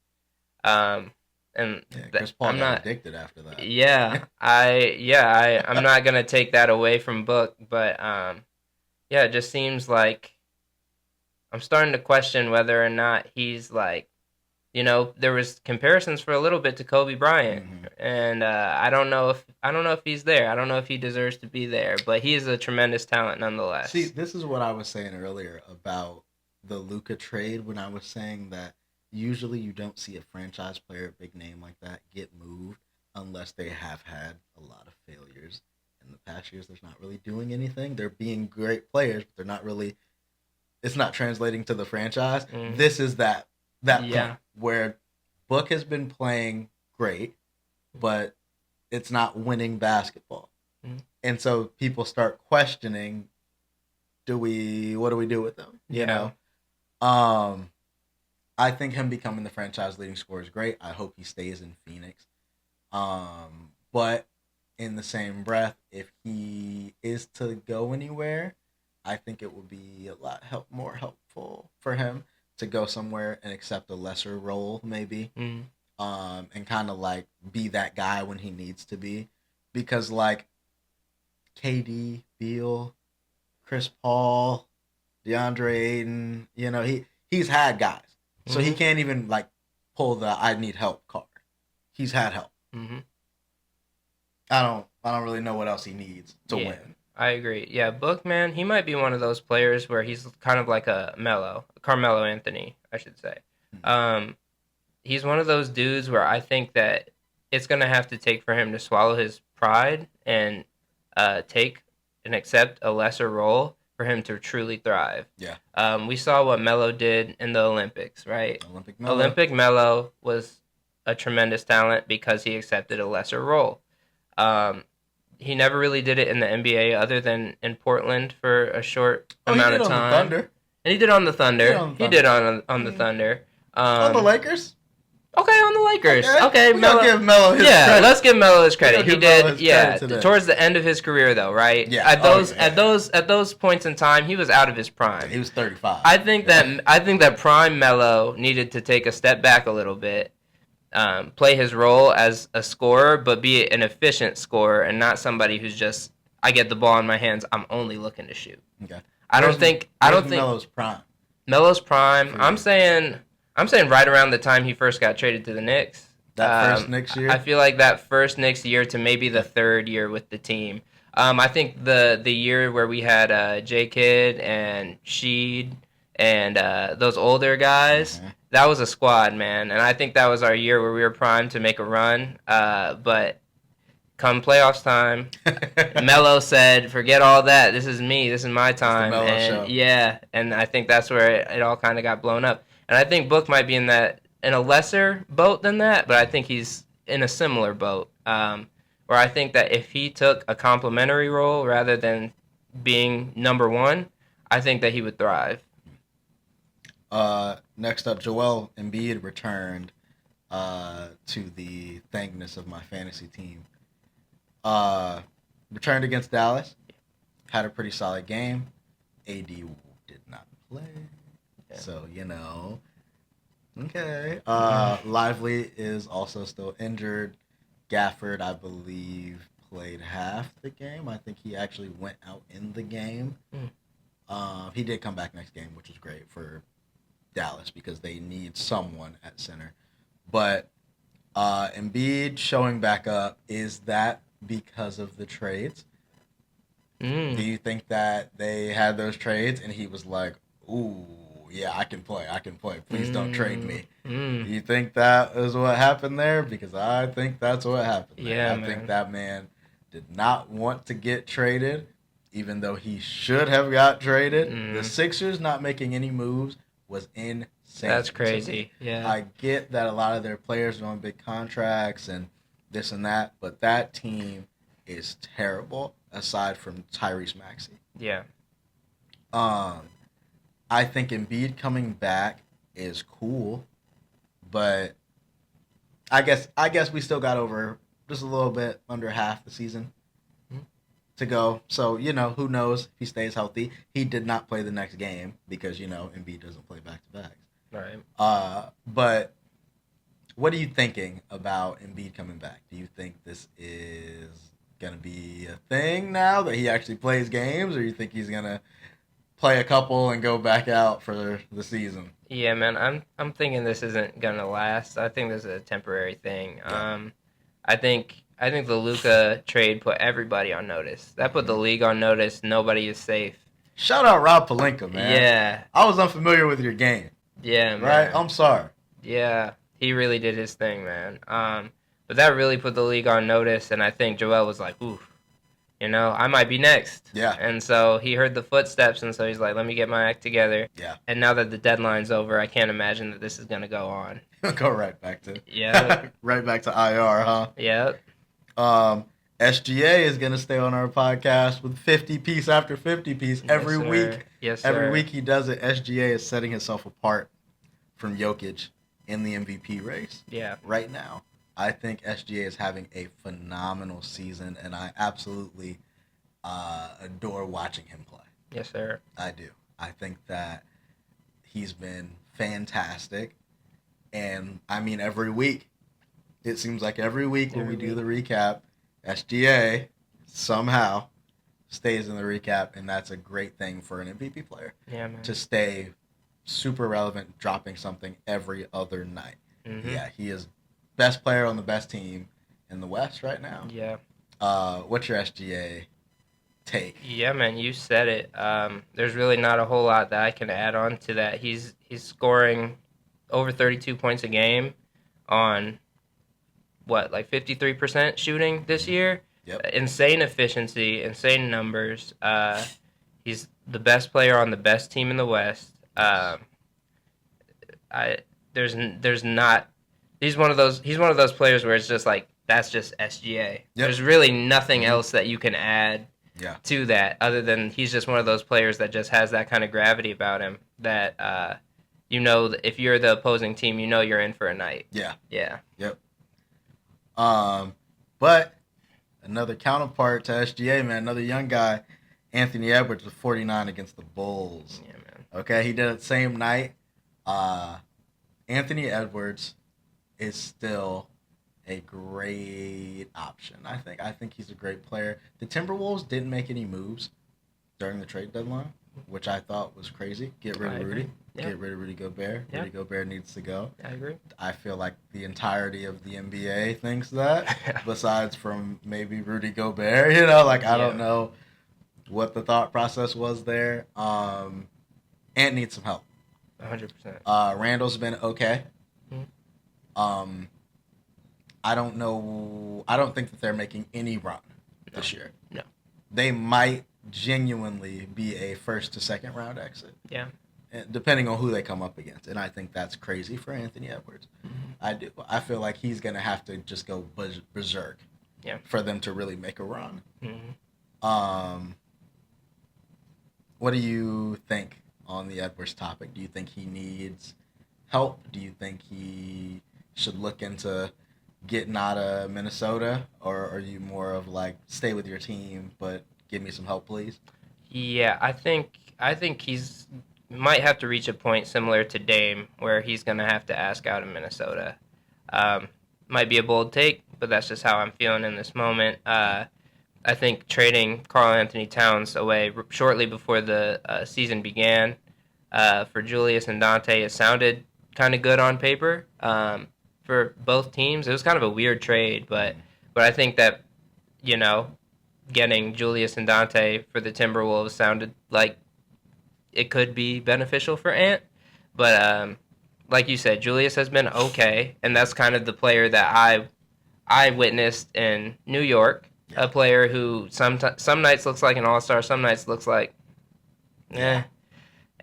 And Chris Paul got addicted after that. I'm not gonna take that away from Book, but it just seems like I'm starting to question whether or not he's like, there was comparisons for a little bit to Kobe Bryant, and I don't know if he's there. I don't know if he deserves to be there, but he is a tremendous talent nonetheless. See, this is what I was saying earlier about the Luka trade when I was saying that usually you don't see a franchise player, a big name like that, get moved unless they have had a lot of failures in the past years. They're not really doing anything. They're being great players, but they're not really. It's not translating to the franchise. Mm-hmm. This is that point where Book has been playing great, but it's not winning basketball. Mm-hmm. And so people start questioning, what do we do with them? You know? I think him becoming the franchise leading scorer is great. I hope he stays in Phoenix. But in the same breath, if he is to go anywhere, I think it would be a lot more helpful for him to go somewhere and accept a lesser role, maybe, and kind of like be that guy when he needs to be, because like KD, Beal, Chris Paul, DeAndre Ayton, he's had guys, so he can't even like pull the "I need help" card. He's had help. Mm-hmm. I don't really know what else he needs to win. I agree. Yeah, Book, man, he might be one of those players where he's kind of like a Carmelo Anthony, I should say. He's one of those dudes where I think that it's going to have to take for him to swallow his pride and take and accept a lesser role for him to truly thrive. Yeah. We saw what Melo did in the Olympics, right? Olympic Melo was a tremendous talent because he accepted a lesser role. He never really did it in the NBA other than in Portland for a short amount of time. On the Thunder. And he did on the Thunder. He did on the Thunder. On the Lakers? Okay, on the Lakers. Okay, Melo. Give Melo his credit. Let's give Melo his credit. He did. Towards the end of his career, though, right? Yeah. At those points in time, he was out of his prime. He was 35. I think that prime Melo needed to take a step back a little bit. Play his role as a scorer, but be an efficient scorer and not somebody who's just, I get the ball in my hands, I'm only looking to shoot. Okay. I don't think Melo's prime. Melo's prime. I'm saying right around the time he first got traded to the Knicks. That first Knicks year? I feel like that first Knicks year to maybe the third year with the team. I think the year where we had J-Kid and Sheed and those older guys, that was a squad, man. And I think that was our year where we were primed to make a run. But come playoffs time, Melo said, forget all that. This is me. This is my time. It's the Melo show. Yeah, and I think that's where it all kind of got blown up. And I think Book might be in a lesser boat than that, but I think he's in a similar boat. Where I think that if he took a complimentary role rather than being number one, I think that he would thrive. Next up, Joel Embiid returned to the thankness of my fantasy team. Returned against Dallas. Had a pretty solid game. AD did not play. Yeah. So, Okay. Lively is also still injured. Gafford, I believe, played half the game. I think he actually went out in the game. He did come back next game, which was great for Dallas because they need someone at center. But Embiid showing back up, is that because of the trades? Do you think that they had those trades and he was like, ooh, yeah, I can play. Please don't trade me. Do you think that is what happened there? Because I think that's what happened there. Yeah, I think that man did not want to get traded, even though he should have got traded. The Sixers not making any moves was insane. That's crazy. Yeah. I get that a lot of their players are on big contracts and this and that, but that team is terrible aside from Tyrese Maxey. Yeah. I think Embiid coming back is cool, but I guess we still got over just a little bit under half the season to go. So, who knows if he stays healthy. He did not play the next game because, Embiid doesn't play back-to-backs. Right. But what are you thinking about Embiid coming back? Do you think this is going to be a thing now that he actually plays games, or you think he's going to play a couple and go back out for the season? Yeah, man, I'm thinking this isn't gonna last. I think this is a temporary thing. Yeah. I think the Luka trade put everybody on notice. That put the league on notice. Nobody is safe. Shout out Rob Pelinka, man. Yeah. I was unfamiliar with your game. Yeah, man. Right? I'm sorry. Yeah, he really did his thing, man. But that really put the league on notice, and I think Joel was like, ooh, I might be next. Yeah. And so he heard the footsteps, and so he's like, let me get my act together. Yeah. And now that the deadline's over, I can't imagine that this is going to go on. Go right back to right back to IR, huh? Yep. SGA is gonna stay on our podcast with 50 piece after 50 piece every week. Yes, sir. Every week he does it. SGA is setting himself apart from Jokic in the MVP race. Yeah. Right now, I think SGA is having a phenomenal season, and I absolutely adore watching him play. Yes, sir. I do. I think that he's been fantastic, and I mean every week. It seems like every week when we do the recap, SGA somehow stays in the recap, and that's a great thing for an MVP player. Yeah, man. To stay super relevant, dropping something every other night. Mm-hmm. Yeah, he is best player on the best team in the West right now. Yeah. What's your SGA take? Yeah, man, you said it. There's really not a whole lot that I can add on to that. He's scoring over 32 points a game on like 53% shooting this year. Yep. Insane efficiency, insane numbers. He's the best player on the best team in the West. There's not. He's one of those players where it's just like that's just SGA. Yep. There's really nothing else that you can add to that other than he's just one of those players that just has that kind of gravity about him that if you're the opposing team, you're in for a night. Yeah. Yeah. Yep. But another counterpart to SGA, man, another young guy, Anthony Edwards with 49 against the Bulls. Yeah, man. Okay, he did it the same night. Anthony Edwards is still a great option. I think he's a great player. The Timberwolves didn't make any moves during the trade deadline, which I thought was crazy. Get rid of Rudy. Yep. Get rid of Rudy Gobert. Yep. Rudy Gobert needs to go. I agree. I feel like the entirety of the NBA thinks that, besides from maybe Rudy Gobert. I don't know what the thought process was there. Ant needs some help. 100%. Randall's been okay. I don't know. I don't think that they're making any run this year. No. They might genuinely be a first to second round exit. Yeah. Depending on who they come up against. And I think that's crazy for Anthony Edwards. Mm-hmm. I do. I feel like he's going to have to just go berserk for them to really make a run. Mm-hmm. What do you think on the Edwards topic? Do you think he needs help? Do you think he should look into getting out of Minnesota? Or are you more of like, stay with your team, but give me some help, please? Yeah, I think he's might have to reach a point similar to Dame where he's going to have to ask out of Minnesota. Might be a bold take, but that's just how I'm feeling in this moment. I think trading Karl Anthony Towns away shortly before the season began for Julius and Dante, it sounded kind of good on paper for both teams. It was kind of a weird trade, but I think that, you know, getting Julius and Dante for the Timberwolves sounded like it could be beneficial for Ant. But like you said, Julius has been okay, and that's kind of the player that I witnessed in New York. A player who some nights looks like an all-star, some nights looks like, and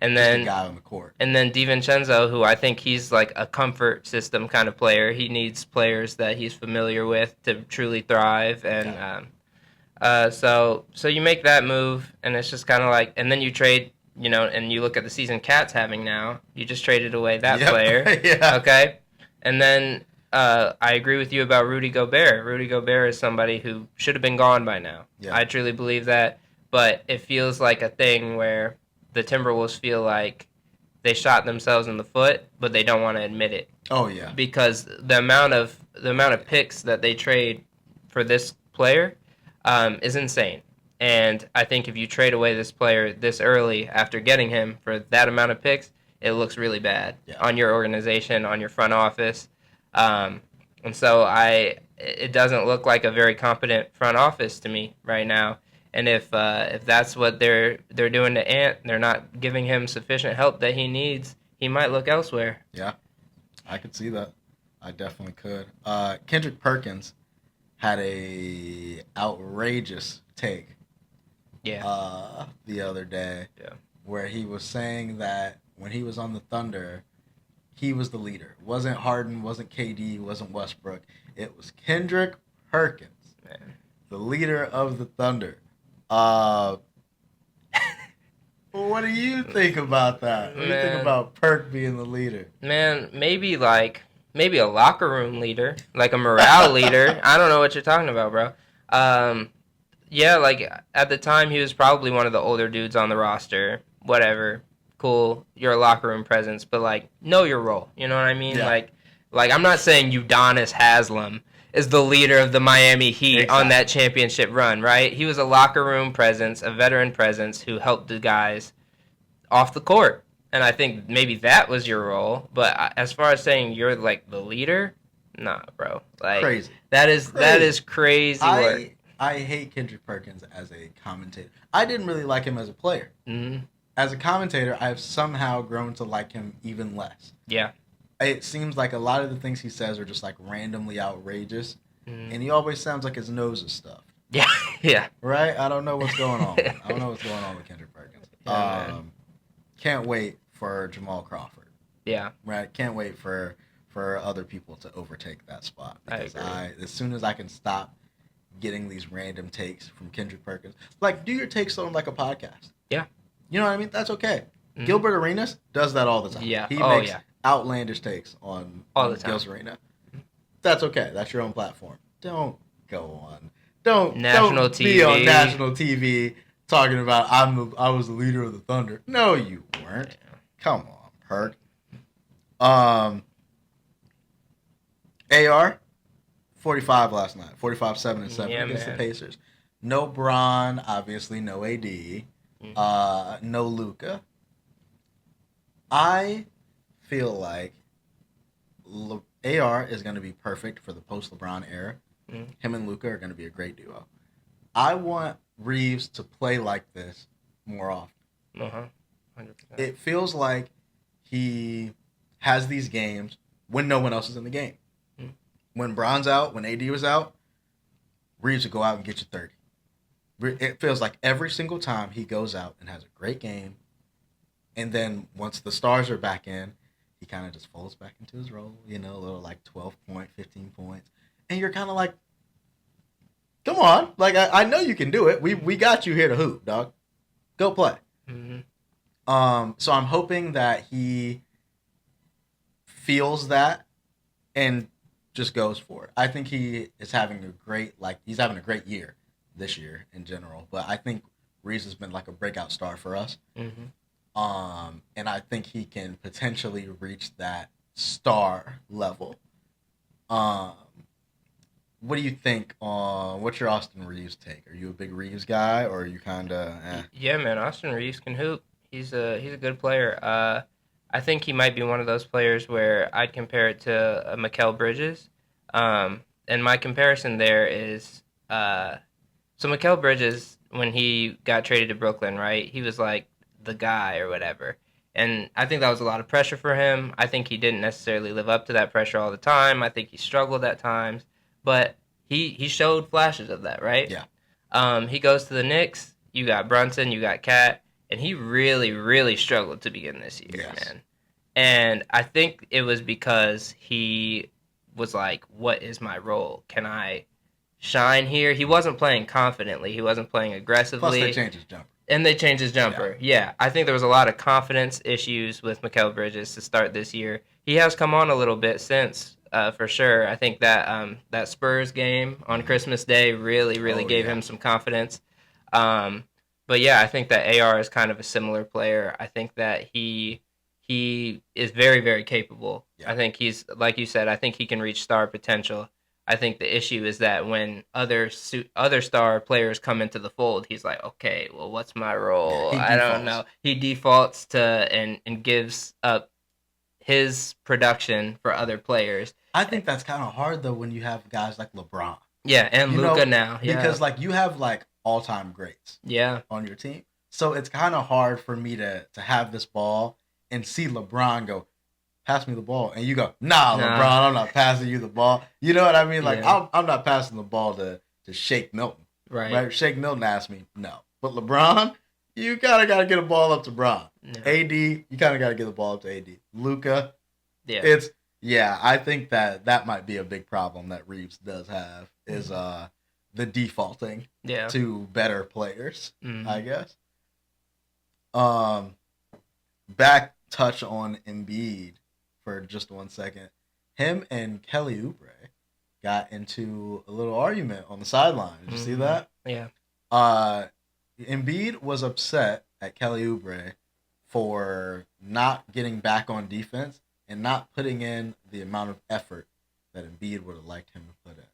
Just a then guy on the court. and then DiVincenzo, who I think he's like a comfort system kind of player. He needs players that he's familiar with to truly thrive, and so you make that move, and it's just kind of like, and then you trade, and you look at the season Cat's having now. You just traded away that player, Yeah. okay, and then I agree with you about Rudy Gobert. Rudy Gobert is somebody who should have been gone by now. Yeah. I truly believe that, but it feels like a thing where the Timberwolves feel like they shot themselves in the foot, but they don't want to admit it. Oh yeah. Because the amount of picks that they trade for this player is insane. And I think if you trade away this player this early after getting him for that amount of picks, it looks really bad on your organization, on your front office. And so it doesn't look like a very competent front office to me right now. And if that's what they're doing to Ant, they're not giving him sufficient help that he needs, he might look elsewhere. Yeah, I could see that. I definitely could. Kendrick Perkins had a outrageous take the other day where he was saying that when he was on the Thunder, he was the leader. It wasn't Harden, wasn't KD, wasn't Westbrook. It was Kendrick Perkins, the leader of the Thunder. What do you think about that? What do you think about Perk being the leader? Man, maybe a locker room leader, like a morale leader. I don't know what you're talking about, bro. Yeah, like at the time he was probably one of the older dudes on the roster. Whatever, cool. You're a locker room presence, but like know your role. You know what I mean? Yeah. Like I'm not saying Udonis Haslem is the leader of the Miami Heat on that championship run, right? He was a locker room presence, a veteran presence who helped the guys off the court. And I think maybe that was your role. But as far as saying you're like the leader, nah, bro. Like Crazy. That is crazy work. I hate Kendrick Perkins as a commentator. I didn't really like him as a player. Mm-hmm. As a commentator, I have somehow grown to like him even less. Yeah. It seems like a lot of the things he says are just like randomly outrageous, and he always sounds like his nose is stuffed. Yeah, yeah. Right? I don't know what's going on. I don't know what's going on with Kendrick Perkins. Can't wait for Jamal Crawford. Yeah. Right? Can't wait for other people to overtake that spot. Because I agree. As soon as I can stop getting these random takes from Kendrick Perkins, like do your takes on like a podcast. Yeah. You know what I mean? That's okay. Mm-hmm. Gilbert Arenas does that all the time. Yeah. He makes outlandish takes on the time. Gil's Arena. That's okay. That's your own platform. Don't go on. Don't be on national TV talking about I was the leader of the Thunder. No, you weren't. Yeah. Come on, Perk. AR 45 last night. 45 7-7 against the Pacers. No Bron, obviously no AD. No Luka. I feel like AR is going to be perfect for the post-LeBron era. Him and Luka are going to be a great duo. I want Reeves to play like this more often. 100%. It feels like he has these games when no one else is in the game. When Bron's out, when AD was out, Reeves would go out and get you 30. It feels like every single time he goes out and has a great game, and then once the stars are back in, he kind of just folds back into his role, a little like 12 point, 15 points. And you're kind of like, come on. Like, I know you can do it. We got you here to hoop, dog. Go play. Mm-hmm. So I'm hoping that he feels that and just goes for it. I think he is having he's having a great year this year in general. But I think Reeves has been like a breakout star for us. Mm-hmm. And I think he can potentially reach that star level. what do you think on what's your Austin Reeves take? Are you a big Reeves guy, or are you kind of Yeah, man, Austin Reeves can hoop. He's a good player. I think he might be one of those players where I'd compare it to Mikal Bridges. And my comparison there is so Mikal Bridges, when he got traded to Brooklyn, right? He was like the guy or whatever. And I think that was a lot of pressure for him. I think he didn't necessarily live up to that pressure all the time. I think he struggled at times, but he showed flashes of that, right? yeah, He goes to the Knicks. You got Brunson, you got Cat, and he really, really struggled to begin this year, yes, man. And I think it was because he was like, "What is my role? Can I shine here?" He wasn't playing confidently. He wasn't playing plus they aggressively, changed his jumper. and they changed his jumper. Yeah, I think there was a lot of confidence issues with Mikal Bridges to start this year. He has come on a little bit since, for sure. I think that that Spurs game on Christmas Day really, really Oh, gave yeah. him some confidence. Um, but yeah, I think that AR is kind of a similar player. I think that he is very, very capable. Yeah. I think he's like you said. I think he can reach star potential. I think the issue is that when other star players come into the fold, he's like, okay, well, what's my Yeah, role? he I don't defaults. know. He defaults to and gives up his production for other players. I think that's kind of hard though when you have guys like LeBron. Yeah, and You Luka know, now. Yeah, because like you have like all-time greats yeah, on your team. So it's kind of hard for me to have this ball and see LeBron go, pass me the ball, and you go, nah, nah, LeBron, I'm not passing you the ball. You know what I mean? Like yeah, I'm not passing the ball to Shake Milton, right. right? Shake Milton asked me, no, but LeBron, you kind of got to get a ball up to Bron. No. AD, you kind of got to get the ball up to AD. Luka, Yeah, it's yeah. I think that might be a big problem that Reeves does have is the defaulting yeah. to better players. Mhm. I guess. Um, back touch on Embiid for just 1 second. Him and Kelly Oubre got into a little argument on the sideline. Did you see that? Yeah. Embiid was upset at Kelly Oubre for not getting back on defense and not putting in the amount of effort that Embiid would have liked him to put in.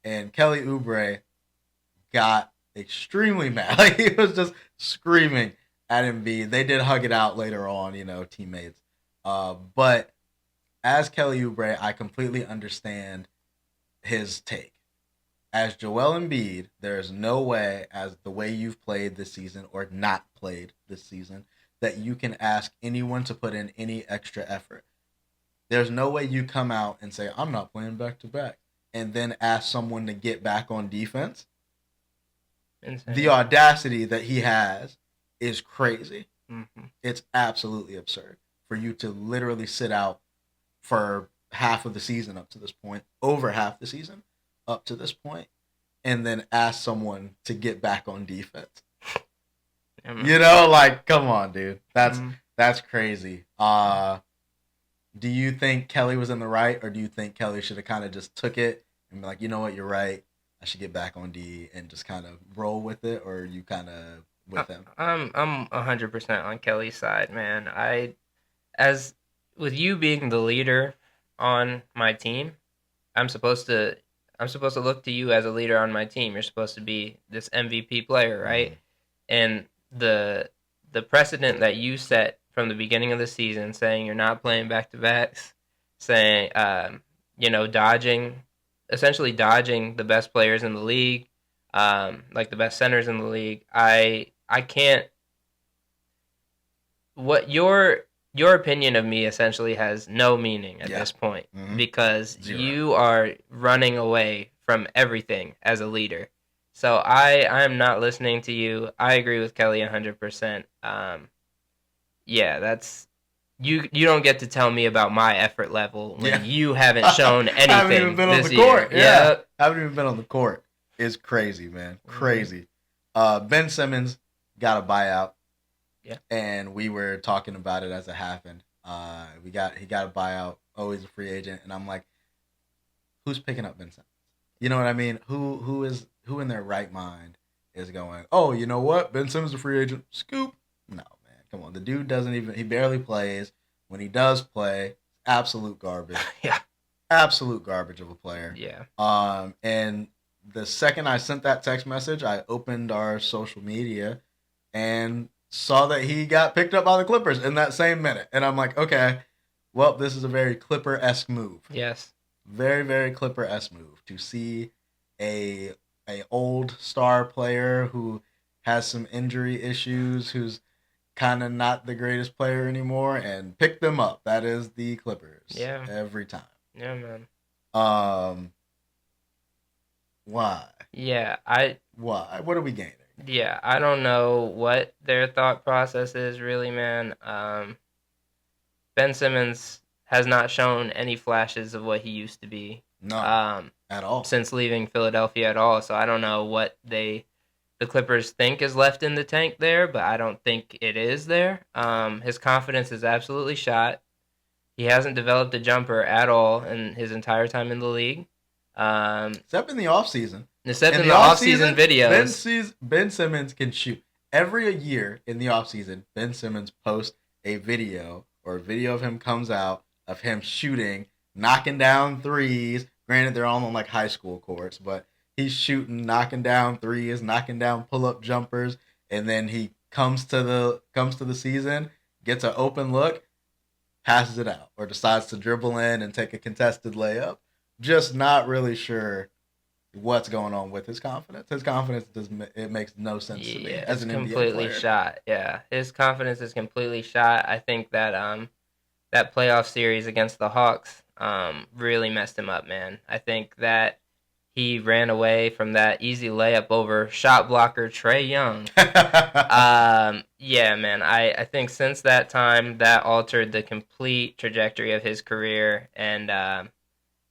And Kelly Oubre got extremely mad. Like he was just screaming at Embiid. They did hug it out later on, teammates. But as Kelly Oubre, I completely understand his take. As Joel Embiid, there is no way, as the way you've played this season or not played this season, that you can ask anyone to put in any extra effort. There's no way you come out and say, I'm not playing back to back, and then ask someone to get back on defense. Insane. The audacity that he has is crazy. Mm-hmm. It's absolutely absurd for you to literally sit out for half of the season up to this point, over half the season up to this point, and then ask someone to get back on defense. Like, come on, dude. That's crazy. Do you think Kelly was in the right, or do you think Kelly should have kind of just took it and be like, you know what, you're right, I should get back on D and just kind of roll with it, or are you kind of with him? I'm 100% on Kelly's side, man. As with you being the leader on my team, I'm supposed to look to you as a leader on my team. You're supposed to be this MVP player, right? Mm-hmm. And the precedent that you set from the beginning of the season, saying you're not playing back to backs, saying essentially dodging the best players in the league, like the best centers in the league. I can't. What your opinion of me essentially has no meaning at this point, because Zero. you are running away from everything as a leader. So I am not listening to you. I agree with Kelly 100%. Yeah, that's you don't get to tell me about my effort level when you haven't shown anything. Haven't even been on this the court. year. Yeah. Yep. Haven't even been on the court. It's crazy, man. Crazy. Ben Simmons got a buyout. Yeah. And we were talking about it as it happened. He got a buyout. Oh, he's a free agent, and I'm like, who's picking up Ben Simmons? You know what I mean? Who in their right mind is going, oh, you know what? Ben Simmons is a free agent. Scoop. No, man. Come on. The dude he barely plays. When he does play, absolute garbage. Yeah. absolute garbage of a player. Yeah. And the second I sent that text message, I opened our social media and saw that he got picked up by the Clippers in that same minute. And I'm like, okay, well, this is a very Clipper-esque move. Yes. Very, very Clipper-esque move to see a old star player who has some injury issues, who's kind of not the greatest player anymore, and pick them up. That is the Clippers. Yeah. Every time. Yeah, man. Why? Yeah, Why? What are we gaining? yeah, I don't know what their thought process is really, man. Ben Simmons has not shown any flashes of what he used to be. No, at all. Since leaving Philadelphia at all. So I don't know what the Clippers think is left in the tank there, but I don't think it is there. His confidence is absolutely shot. He hasn't developed a jumper at all in his entire time in the league. Except in the offseason. Except in the offseason videos. Ben Simmons can shoot. Every year in the offseason, Ben Simmons posts a video, or a video of him comes out of him shooting, knocking down threes. Granted, they're all on like high school courts, but he's shooting, knocking down threes, knocking down pull-up jumpers, and then he comes to the season, gets an open look, passes it out, or decides to dribble in and take a contested layup. Just not really sure what's going on with his confidence. His confidence it makes no sense to me as an NBA completely player. shot. Yeah, his confidence is completely shot. I think that that playoff series against the Hawks really messed him up, man. I think that he ran away from that easy layup over shot blocker Trae Young. Yeah, man. I think since that time, that altered the complete trajectory of his career,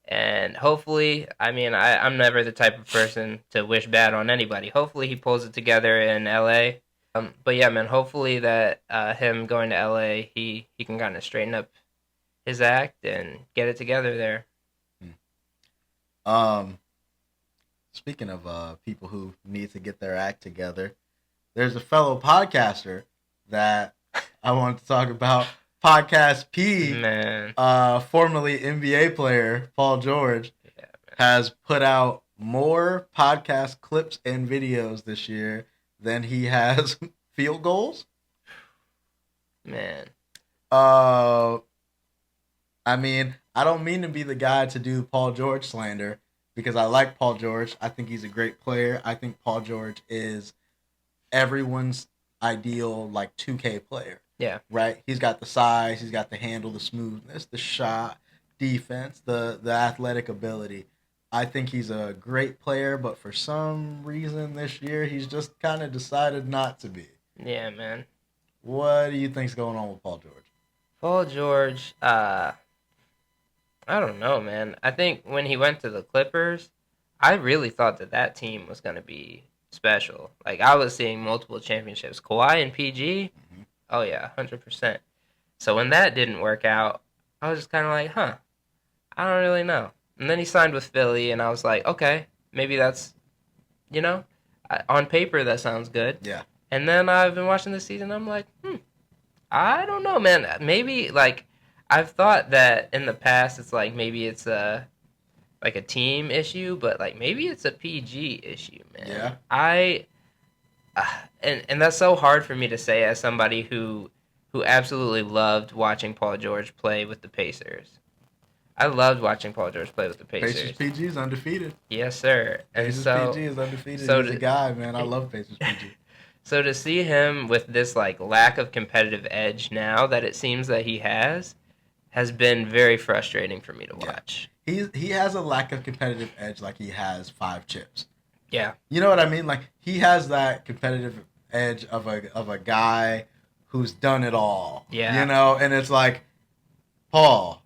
and hopefully, I mean, I'm never the type of person to wish bad on anybody. Hopefully, he pulls it together in LA. But yeah, man. Hopefully that him going to LA, he can kind of straighten up his act and get it together there. Speaking of people who need to get their act together, there's a fellow podcaster that I wanted to talk about. Podcast P, Man. Formerly NBA player Paul George, has put out more podcast clips and videos this year than he has field goals. Man. I mean, I don't mean to be the guy to do Paul George slander, because I like Paul George. I think he's a great player. I think Paul George is everyone's ideal like 2K player. Yeah. Right? He's got the size, he's got the handle, the smoothness, the shot, defense, the athletic ability. I think he's a great player, but for some reason this year he's just kind of decided not to be. Yeah, man. What do you think's going on with Paul George? Paul George, I don't know, man. I think when he went to the Clippers, I really thought that team was going to be special. Like, I was seeing multiple championships. Kawhi and PG, oh yeah, 100%. So when that didn't work out, I was just kind of like, I don't really know. And then he signed with Philly, and I was like, okay, maybe that's, on paper that sounds good. Yeah. And then I've been watching this season, I'm like, I don't know, man. Maybe, like, I've thought that in the past it's like maybe it's a team issue, but like maybe it's a PG issue, man. Yeah. And that's so hard for me to say as somebody who absolutely loved watching Paul George play with the Pacers. I loved watching Paul George play with the Pacers. Pacers PG is undefeated. Yes, sir. And Pacers so, PG is undefeated. So he's a guy, man. I love Pacers PG. So to see him with this like lack of competitive edge now that it seems that he has been very frustrating for me to watch. Yeah. He has a lack of competitive edge, like he has 5 chips. Yeah. You know what I mean? Like, he has that competitive edge of a guy who's done it all. Yeah. You know, and it's like, Paul,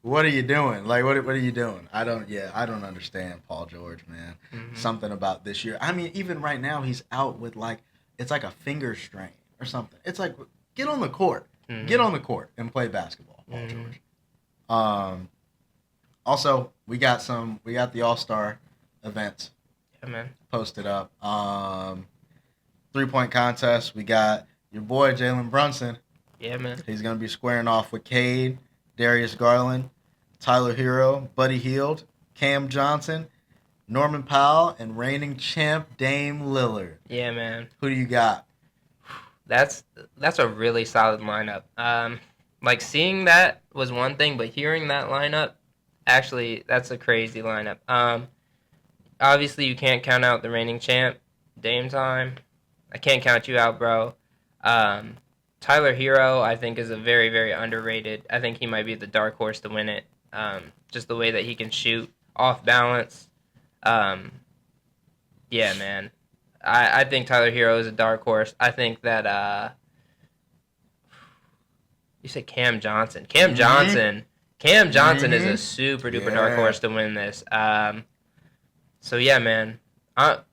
what are you doing? Like, what are you doing? I don't understand Paul George, man. Mm-hmm. Something about this year. I mean, even right now he's out with like, it's like a finger strain or something. It's like, get on the court. Mm-hmm. Get on the court and play basketball, Paul George. Also, we got the All-Star event. Yeah, man. Posted up. 3-point contest. We got your boy Jalen Brunson. Yeah, man. He's gonna be squaring off with Cade, Darius Garland. Tyler Hero, Buddy Hield, Cam Johnson, Norman Powell, and reigning champ Dame Lillard. Yeah, man. Who do you got? That's a really solid lineup. Like seeing that was one thing, but hearing that lineup, actually, that's a crazy lineup. Obviously you can't count out the reigning champ, Dame time. I can't count you out, bro. Tyler Hero, I think, is a very, very underrated. I think he might be the dark horse to win it. Just the way that he can shoot off balance. Yeah, man. I think Tyler Hero is a dark horse. I think that you said Cam Johnson. Cam Johnson is a super duper dark horse to win this. So yeah, man.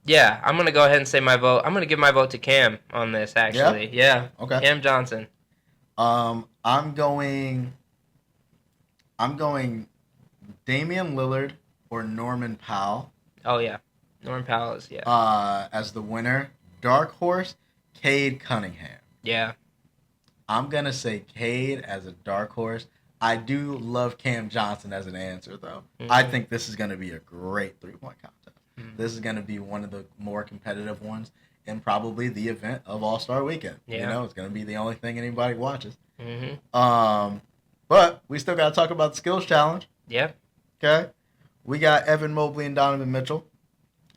Yeah, I'm gonna go ahead and say my vote. I'm gonna give my vote to Cam on this. Actually, yeah. Okay. Cam Johnson. I'm going Damian Lillard or Norman Powell. Oh yeah, Norman Powell is as the winner. Dark horse, Cade Cunningham. Yeah. I'm gonna say Cade as a dark horse. I do love Cam Johnson as an answer, though. Mm-hmm. I think this is gonna be a great 3-point contest. Mm-hmm. This is gonna be one of the more competitive ones, and probably the event of All-Star Weekend. Yeah. You know, it's gonna be the only thing anybody watches. Mm-hmm. But we still gotta talk about the skills challenge. Yeah. Okay. We got Evan Mobley and Donovan Mitchell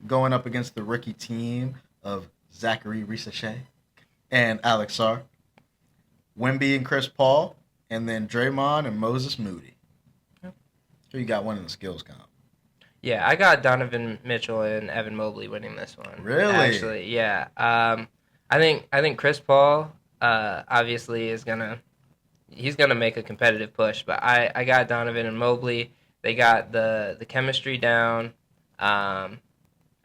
going up against the rookie team of Zachary Risachet and Alex Sarr. Wemby and Chris Paul, and then Draymond and Moses Moody. Who you got winning the skills comp? Yeah, I got Donovan Mitchell and Evan Mobley winning this one. Really? Actually, yeah. I think Chris Paul obviously is he's gonna make a competitive push, but I got Donovan and Mobley. They got the chemistry down. I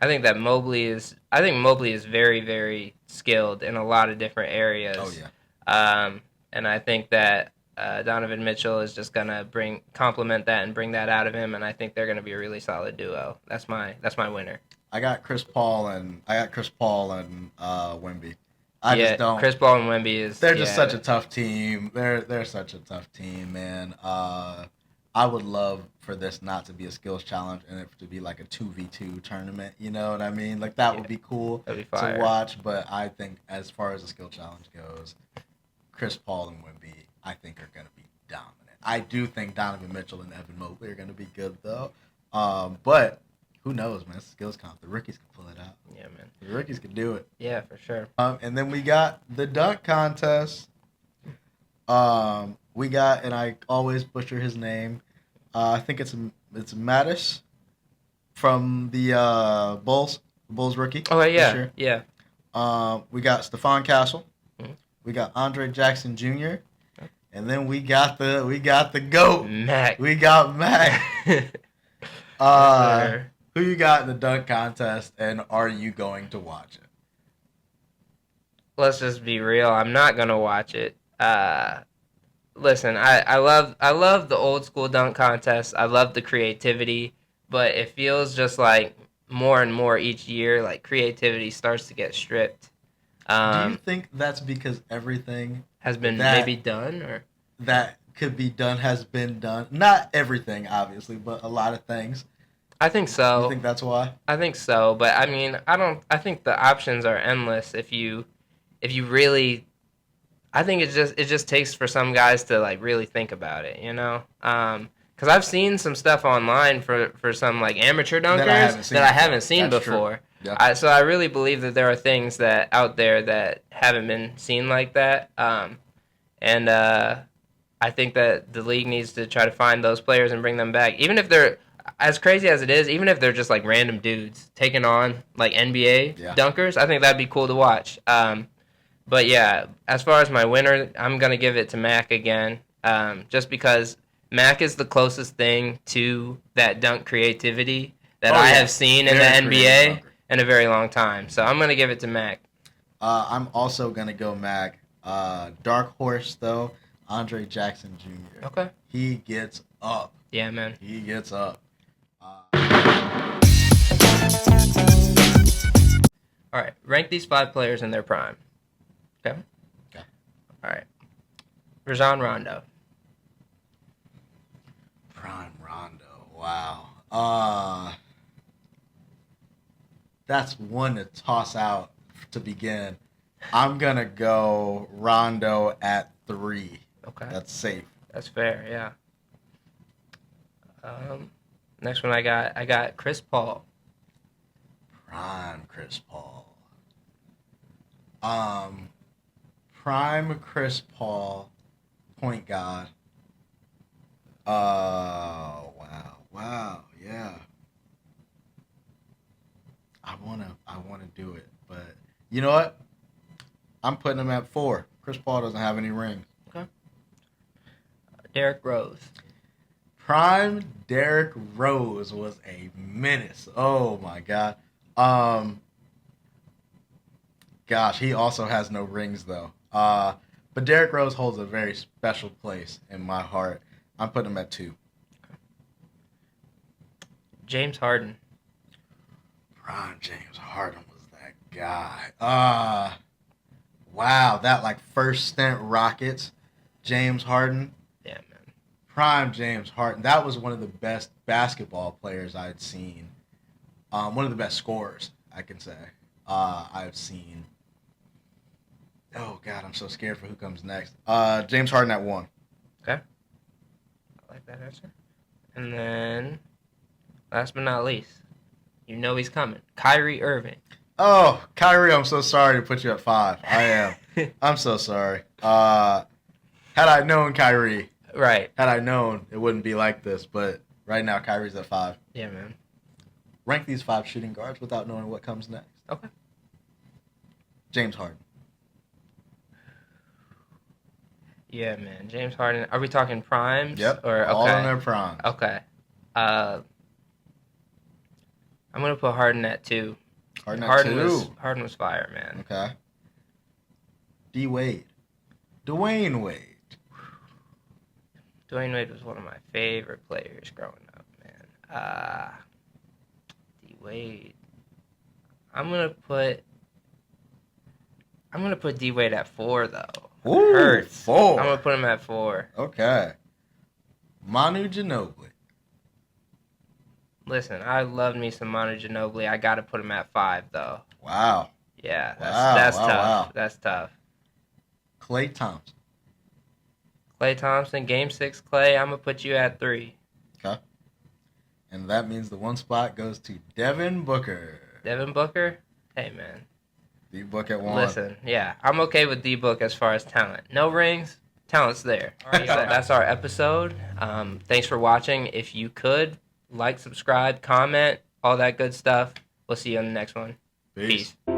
think Mobley is very, very skilled in a lot of different areas. Oh yeah. And I think that Donovan Mitchell is just gonna complement that and bring that out of him, and I think they're gonna be a really solid duo. That's my winner. I got Chris Paul and Wemby. I just don't. Chris Paul and Wemby they're just such a tough team. They're such a tough team, man. I would love for this not to be a skills challenge and it to be like a 2v2 tournament. You know what I mean? Like that would be cool That'd be fire to watch. But I think as far as the skill challenge goes, Chris Paul and Wemby, I think are going to be dominant. I do think Donovan Mitchell and Evan Mobley are going to be good though. But who knows, man? It's a skills comp. The rookies can pull it out. Yeah, man. The rookies can do it. Yeah, for sure. And then we got the dunk contest. We got, and I always butcher his name. I think it's Mattis from the Bulls rookie. Oh yeah, yeah. We got Stephon Castle. Mm-hmm. We got Andre Jackson Jr. And then we got the GOAT. Mac. We got Mac. Who you got in the dunk contest, and are you going to watch it? Let's just be real. I'm not gonna watch it. Listen, I love the old school dunk contest. I love the creativity, but it feels just like more and more each year, like creativity starts to get stripped. Do you think that's because everything has been maybe done, or that could be done has been done? Not everything, obviously, but a lot of things. I think so. You think that's why? I think so, but I mean, I think the options are endless if you really. I think it just takes for some guys to like really think about it, you know. Because I've seen some stuff online for some like amateur dunkers that I haven't seen before. Yeah. So I really believe that there are things that out there that haven't been seen like that. And I think that the league needs to try to find those players and bring them back, even if they're as crazy as it is. Even if they're just like random dudes taking on like NBA dunkers, I think that'd be cool to watch. But yeah, as far as my winner, I'm going to give it to Mac again, just because Mac is the closest thing to that dunk creativity that I have seen in the NBA in a very long time. So I'm going to give it to Mac. I'm also going to go Mac. Dark horse, though, Andre Jackson Jr. Okay. He gets up. Yeah, man. He gets up. All right, rank these 5 players in their prime. Okay. All right. Rajon Rondo. Prime Wow. That's one to toss out to begin. I'm gonna go Rondo at 3. Okay. That's safe. That's fair, yeah. Next one I got Chris Paul. Prime Chris Paul. Prime Chris Paul, point guard. Wow, yeah. I wanna do it, but you know what? I'm putting him at 4. Chris Paul doesn't have any rings. Okay. Derrick Rose. Prime Derrick Rose was a menace. Oh my god. Gosh, he also has no rings though. But Derrick Rose holds a very special place in my heart. I'm putting him at 2. James Harden. Prime James Harden was that guy. Wow, that like first stint Rockets, James Harden. Yeah, man. Prime James Harden. That was one of the best basketball players I'd seen. One of the best scorers, I can say, I've seen. Oh, God, I'm so scared for who comes next. James Harden at 1. Okay. I like that answer. And then, last but not least, you know he's coming. Kyrie Irving. Oh, Kyrie, I'm so sorry to put you at 5. I am. I'm so sorry. Had I known Kyrie, Right. had I known, it wouldn't be like this. But right now, Kyrie's at 5. Yeah, man. Rank these 5 shooting guards without knowing what comes next. Okay. James Harden. Yeah, man. James Harden. Are we talking primes? Yep. Or okay. All in their prime. Okay. I'm gonna put Harden at 2. Harden at 2. Harden was fire, man. Okay. D Wade. Dwayne Wade. Dwayne Wade was one of my favorite players growing up, man. D Wade. I'm gonna put D Wade at 4 though. Ooh, Hurts. 4. I'm gonna put him at 4. Okay. Manu Ginobili. Listen, I love me some Manu Ginobili. I gotta put him at 5 though. Wow. Yeah, Wow, that's wow, tough. wow. That's tough. Klay Thompson. Klay Thompson, Game 6 Klay, I'm gonna put you at 3. Okay. And that means the 1 spot goes to Devin Booker. Devin Booker, hey man. D Book at 1. Listen, yeah, I'm okay with D Book as far as talent. No rings, talent's there. All right, so that's our episode. Thanks for watching. If you could, like, subscribe, comment, all that good stuff. We'll see you on the next one. Peace. Peace.